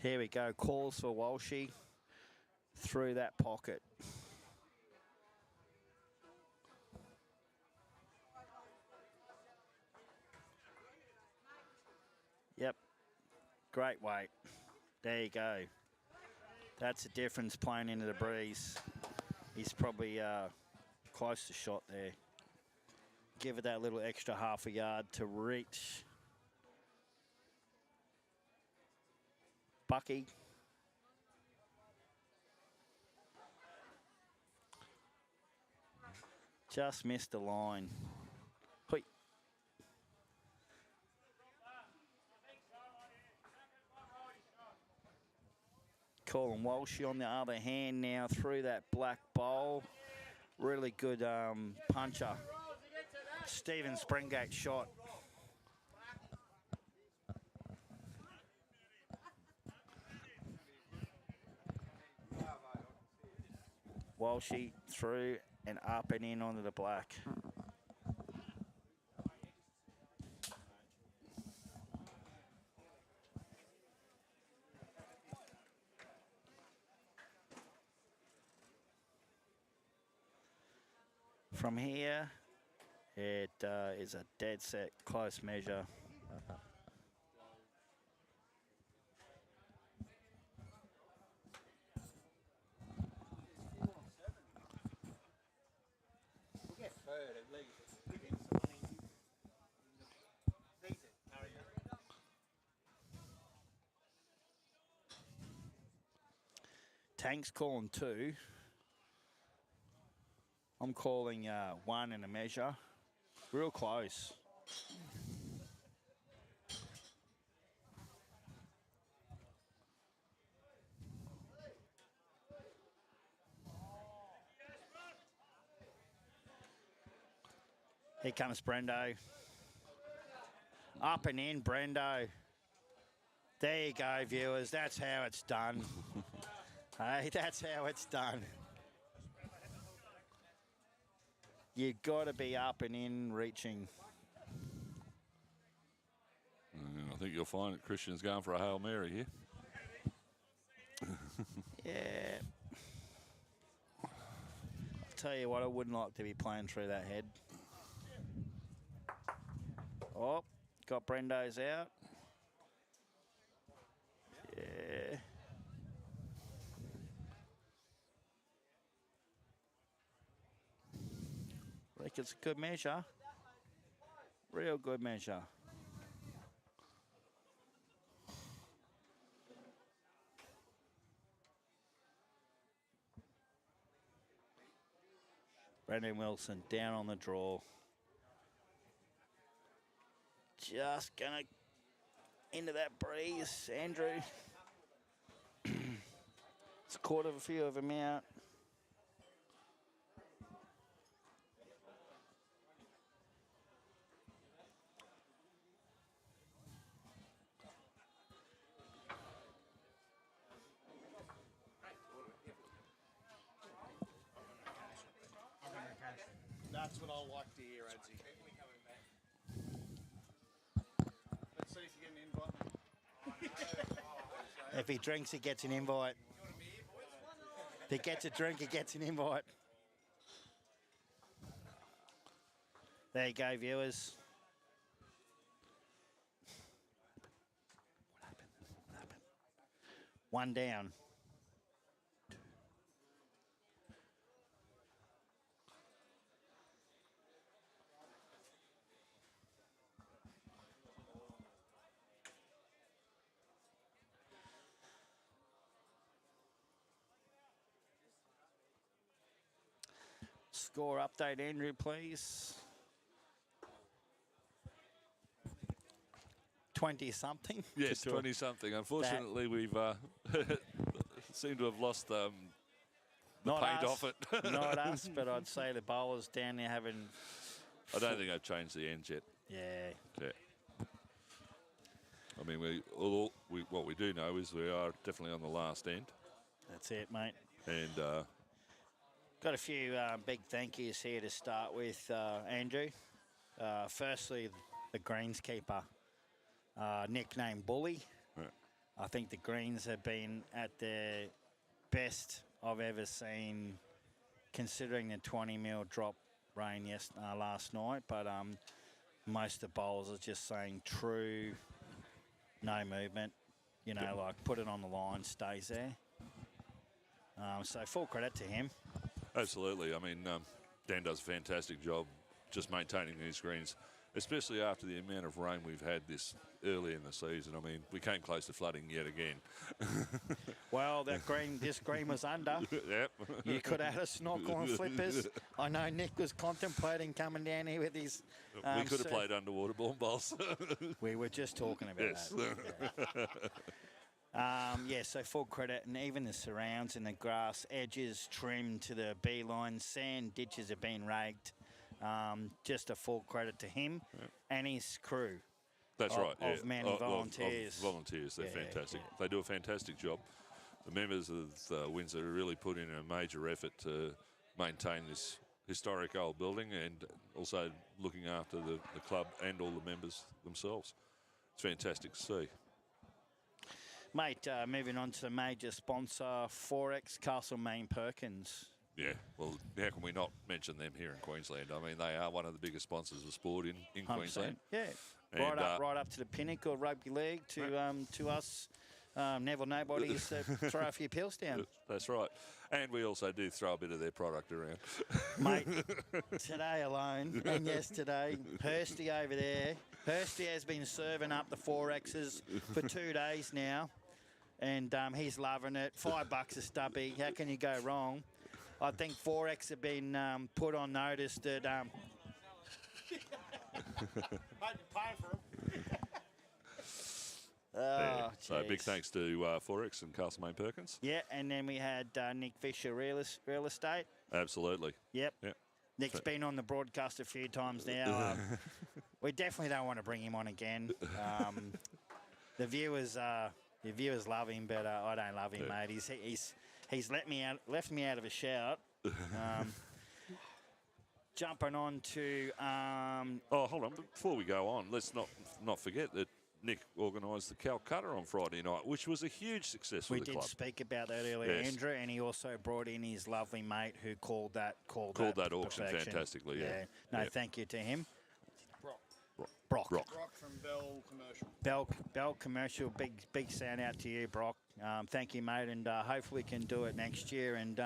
Here we go, calls for Walshy through that pocket. Yep, great weight. There you go. That's the difference playing into the breeze. He's probably close to shot there. Give it that little extra half a yard to reach. Bucky. Just missed the line. Hoi. Colin Walsh on the other hand now through that black bowl. Really good puncher. Stephen Springate shot. Walshy through and up and in onto the black. From here, it is a dead set close measure. Tank's calling 2. I'm calling 1 in a measure. Real close. Here comes Brendo. Up and in, Brendo. There you go, viewers. That's how it's done. Hey, that's how it's done. You've got to be up and in, reaching. I think you'll find that Christian's going for a Hail Mary here. Yeah. I'll tell you what, I wouldn't like to be playing through that head. Oh, got Brendo's out. Yeah. I think it's a good measure. Real good measure. Brendan Wilson down on the draw. Just gonna into that breeze, Andrew. It's caught a few of them out. That's what I like to hear, Adsy. Let's see if you get an invite. If he drinks, he gets an invite. If he gets a drink, he gets an invite. There you go, viewers. What happened? One down. Score update, Andrew, please. 20-something? Yes, 20-something. Unfortunately, we've seem to have lost the paint off it. Not us, but I'd say the bowlers down there having... I don't think I've changed the ends yet. Yeah. I mean, what we do know is we are definitely on the last end. That's it, mate. And... got a few big thank yous here to start with, Andrew. Firstly, the greenskeeper, nicknamed Bully. Right. I think the greens have been at their best I've ever seen, considering the 20 mil drop rain last night. But most of the bowlers are just saying true, no movement. You know, like put it on the line, stays there. So full credit to him. Absolutely. I mean, Dan does a fantastic job just maintaining these greens, especially after the amount of rain we've had this early in the season. I mean, we came close to flooding yet again. Well, this green was under. Yep. You could have had a snorkel and flippers. I know Nick was contemplating coming down here with his... we could have played underwater ball bowls. We were just talking about that. Yeah, so full credit, and even the surrounds and the grass edges trimmed to the beeline, sand ditches have been raked. Just a full credit to him and his crew. That's of, right. Yeah. Of many volunteers. Of volunteers, they're fantastic. Yeah. They do a fantastic job. The members of Windsor really put in a major effort to maintain this historic old building and also looking after the club and all the members themselves. It's fantastic to see. Mate, moving on to the major sponsor, Forex, Castlemaine Perkins. Yeah, well, how can we not mention them here in Queensland? I mean, they are one of the biggest sponsors of sport in 100%. Queensland. Yeah, And, right up to the pinnacle of rugby league, to us, Neville Nobodies, throw a few pills down. That's right. And we also do throw a bit of their product around. Mate, today alone, and yesterday, Hursty over there, Hursty has been serving up the 4Xs for 2 days now, and he's loving it. $5 a stubby, how can you go wrong? I think 4X have been put on notice that... So big thanks to Forex and Castlemaine Perkins. Yeah, and then we had Nick Fisher, Real Estate. Absolutely. Yep. Yeah. Nick's been on the broadcast a few times now. We definitely don't want to bring him on again. The viewers love him, but I don't love him, mate. He's left me out of a shout. Jumping on to... hold on. Before we go on, let's not forget that Nick organised the Calcutta on Friday night, which was a huge success for the club. We did speak about that earlier, Yes. Andrew, and he also brought in his lovely mate who called that auction perfection. fantastically, yeah. No, Yeah. Thank you to him. Brock. Brock from Bell Commercial. Bell Commercial, big sound out to you, Brock. Thank you, mate, and hopefully we can do it next year and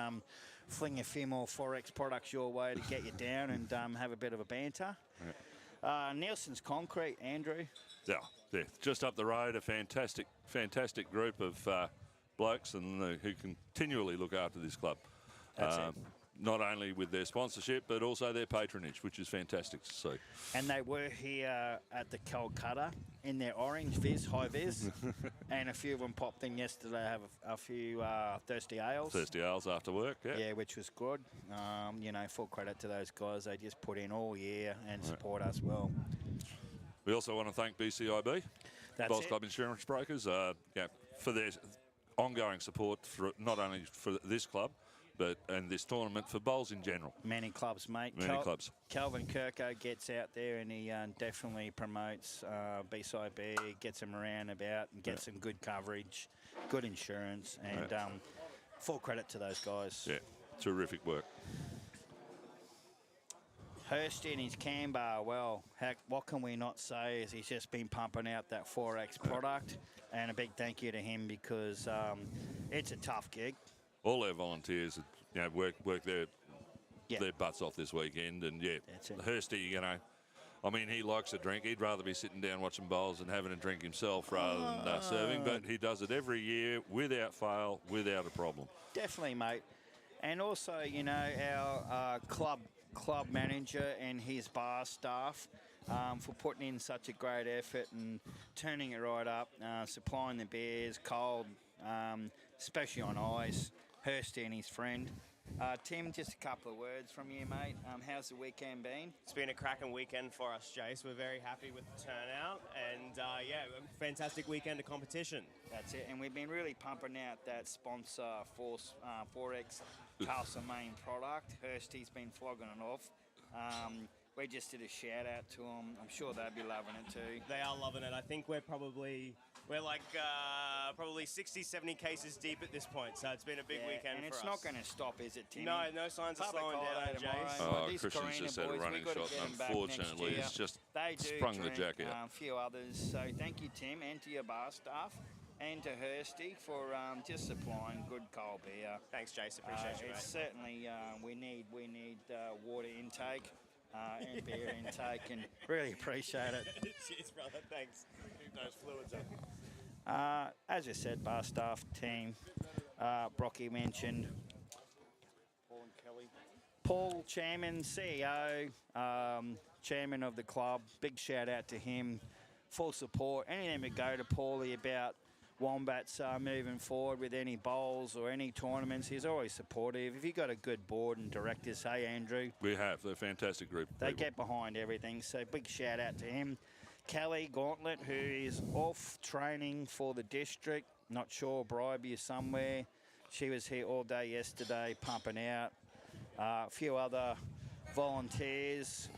fling a few more Forex products your way to get you down and have a bit of a banter. Yeah. Nielsen's Concrete, Andrew. Yeah, just up the road, a fantastic group of blokes and who continually look after this club. That's it. Not only with their sponsorship, but also their patronage, which is fantastic to see. And they were here at the Calcutta in their orange high vis, and a few of them popped in yesterday to have a few thirsty ales. Thirsty ales after work, yeah. Yeah, which was good. Full credit to those guys. They just put in all year and support us well. We also want to thank BCIB, Bowls it. Club Insurance Brokers, for their ongoing support for not only for this club, and this tournament for bowls in general. Many clubs, mate. Many clubs. Calvin Kirko gets out there and he definitely promotes BCIB, gets them around about and gets some good coverage, good insurance, and full credit to those guys. Yeah, terrific work. Hursty and his can bar, well, heck, what can we not say is he's just been pumping out that 4X product, and a big thank you to him because it's a tough gig. All our volunteers, work their butts off this weekend, and Hursty, he likes to drink. He'd rather be sitting down watching bowls and having a drink himself rather than serving, but he does it every year without fail, without a problem. Definitely, mate. And also, our club manager and his bar staff for putting in such a great effort and turning it right up, supplying the beers cold, especially on ice. Hursty and his friend. Tim, just a couple of words from you, mate. How's the weekend been? It's been a cracking weekend for us, Jace. We're very happy with the turnout and, a fantastic weekend of competition. That's it, and we've been really pumping out that sponsor Forex Castlemaine product. Hursty's been flogging it off. We just did a shout out to them. I'm sure they'll be loving it too. They are loving it. I think we're probably 60, 70 cases deep at this point, so it's been a big weekend and for us. it's not going to stop, is it, Tim? No signs of slowing down, Jace. Christian's just had a running shot, and unfortunately, it's just sprung the jack out. A few others. So thank you, Tim, and to your bar staff, and to Hursty for just supplying good cold beer. Thanks, Jace. Appreciate you, mate. It's certainly we need water intake. And beer intake, and really appreciate it. Cheers, brother. Thanks. Keep those fluids up. As I said, bar staff team, Brocky mentioned. Paul and Kelly. Paul, chairman, CEO, chairman of the club. Big shout out to him. Full support. Anything we go to Paulie about Wombats moving forward with any bowls or any tournaments. He's always supportive. If you've got a good board and directors, hey, Andrew. We have. They're a fantastic group. They get behind everything, so big shout out to him. Kelly Gauntlet, who is off training for the district. Not sure, Bribey is somewhere. She was here all day yesterday pumping out. A few other volunteers.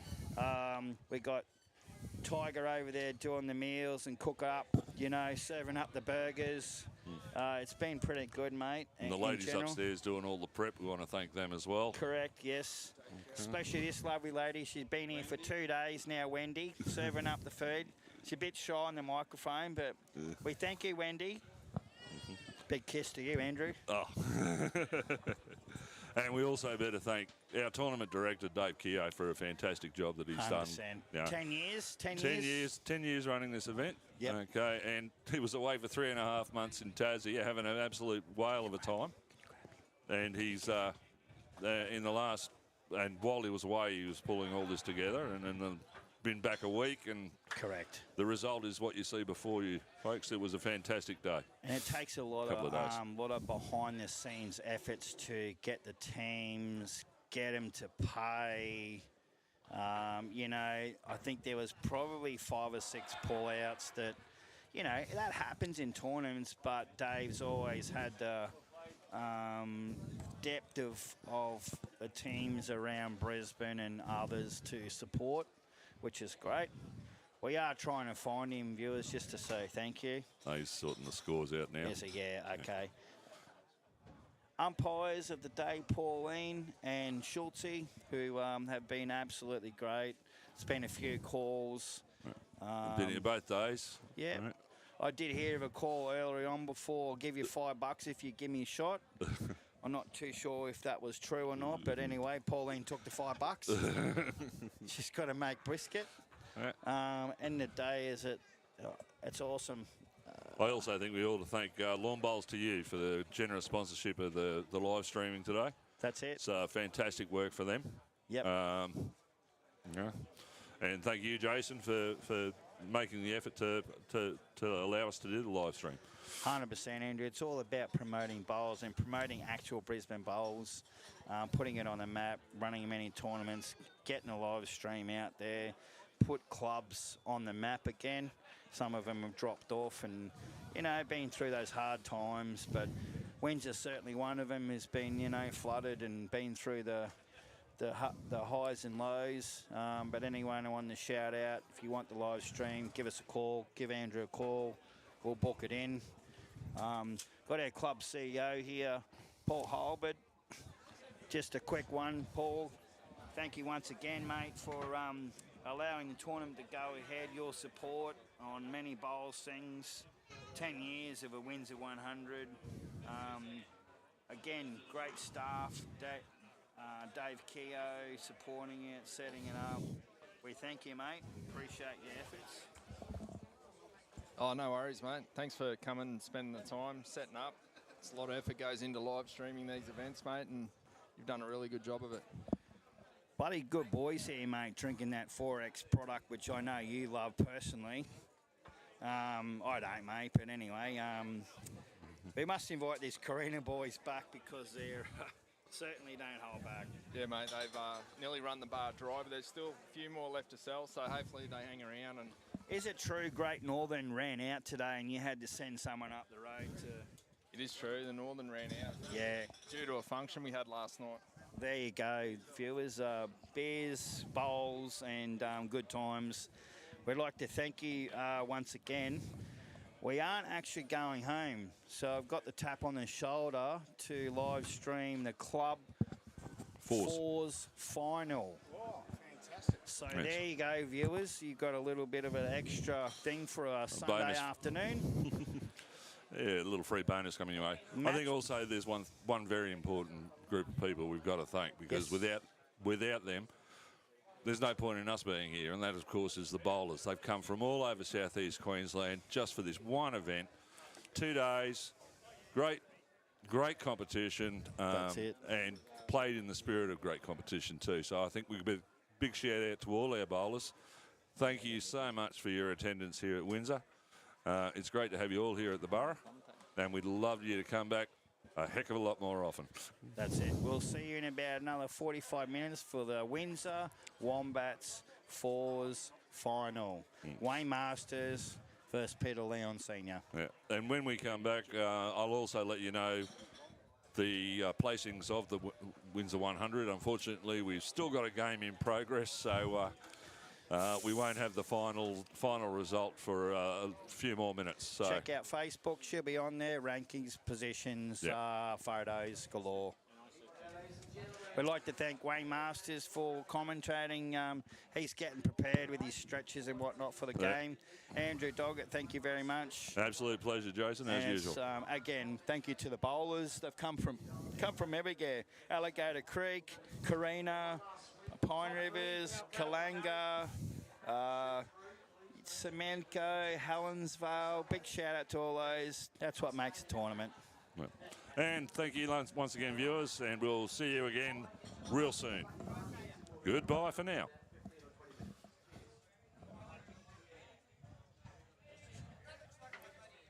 We got Tiger over there doing the meals and cook up, you know, serving up the burgers. It's been pretty good, mate. And the ladies upstairs doing all the prep. We want to thank them as well. Correct, yes. Okay. Especially this lovely lady. She's been here for 2 days now, Wendy, serving up the food. She's a bit shy on the microphone, but we thank you, Wendy. Big kiss to you, Andrew. Oh. And we also better thank our tournament director, Dave Keogh, for a fantastic job that he's 100%. done. You know, 10 years? 10 years running this event. Yep. Okay, and he was away for 3.5 months in Tassie, having an absolute whale of a time. And he's in the last, and while he was away, he was pulling all this together, and then been back a week, and correct. The result is what you see before you, folks. It was a fantastic day. And it takes a lot of behind-the-scenes efforts to get the teams, get them to pay. You know, I think there was probably 5 or 6 pull-outs that, you know, that happens in tournaments, but Dave's always had the depth of the teams around Brisbane and others to support, which is great. We are trying to find him, viewers, just to say thank you. Oh, he's sorting the scores out now. Yes, yeah, okay. Umpires of the day, Pauline and Schultze, who have been absolutely great. It's been a few calls. Been here both days. Yeah. Right. I did hear of a call earlier on before. I'll give you $5 if you give me a shot. I'm not too sure if that was true or not, but anyway, Pauline took the $5. She's got to make brisket. End of the day, it's awesome. I also think we ought to thank Lawn Bowls to you for the generous sponsorship of the live streaming today. That's it. It's fantastic work for them. Yep. Yeah. And thank you, Jason, for making the effort to allow us to do the live stream. 100%, Andrew. It's all about promoting bowls and promoting actual Brisbane bowls, putting it on the map, running many tournaments, getting a live stream out there, put clubs on the map again. Some of them have dropped off and, you know, been through those hard times, but Windsor's certainly one of them, has been, you know, flooded and been through the highs and lows. But anyone who wants to shout out, if you want the live stream, give us a call, give Andrew a call, we'll book it in. Got our club CEO here, Paul Holbert. Just a quick one, Paul. Thank you once again, mate, for allowing the tournament to go ahead. Your support on many bowls things. 10 years of a Windsor 100. Again, great staff. Dave Keogh supporting it, setting it up. We thank you, mate. Appreciate your efforts. Oh, no worries, mate. Thanks for coming and spending the time setting up. It's a lot of effort goes into live streaming these events, mate, and you've done a really good job of it. Bloody good boys here, mate, drinking that 4X product, which I know you love personally. I don't, mate, but anyway, we must invite these Carina boys back because they're certainly don't hold back. Yeah, mate, they've nearly run the bar dry, but there's still a few more left to sell, so hopefully they hang around. And is it true Great Northern ran out today and you had to send someone up the road to... It is true, the Northern ran out. Yeah. Due to a function we had last night. There you go, viewers. Beers, bowls, and good times. We'd like to thank you once again. We aren't actually going home, so I've got the tap on the shoulder to live stream the Club Fours final. Oh, fantastic. So there you go, viewers. You've got a little bit of an extra thing for a Sunday afternoon. Yeah, a little free bonus coming your way. I think also there's one very important group of people we've got to thank, because without them, there's no point in us being here, and that, of course, is the bowlers. They've come from all over southeast Queensland just for this one event. 2 days, great competition. That's it. And played in the spirit of great competition too. So I think we give a big shout out to all our bowlers. Thank you so much for your attendance here at Windsor. It's great to have you all here at the Borough, and we'd love you to come back a heck of a lot more often. That's it. We'll see you in about another 45 minutes for the Windsor Wombats Fours final. Wayne Masters versus Peter Leon Sr. Yeah. And when we come back, I'll also let you know the placings of the Windsor 100. Unfortunately, we've still got a game in progress, so we won't have the final result for a few more minutes. So check out Facebook. She'll be on there. Rankings, positions, photos galore. We'd like to thank Wayne Masters for commentating. He's getting prepared with his stretches and whatnot for the game. Andrew Doggett, thank you very much. Absolute pleasure, Jason, as usual. Again, thank you to the bowlers. They've come from everywhere. Alligator Creek, Carina, Pine Rivers, Kalanga, Semenko, Helensvale. Big shout out to all those. That's what makes the tournament. Well, and thank you once again, viewers, and we'll see you again real soon. Goodbye for now.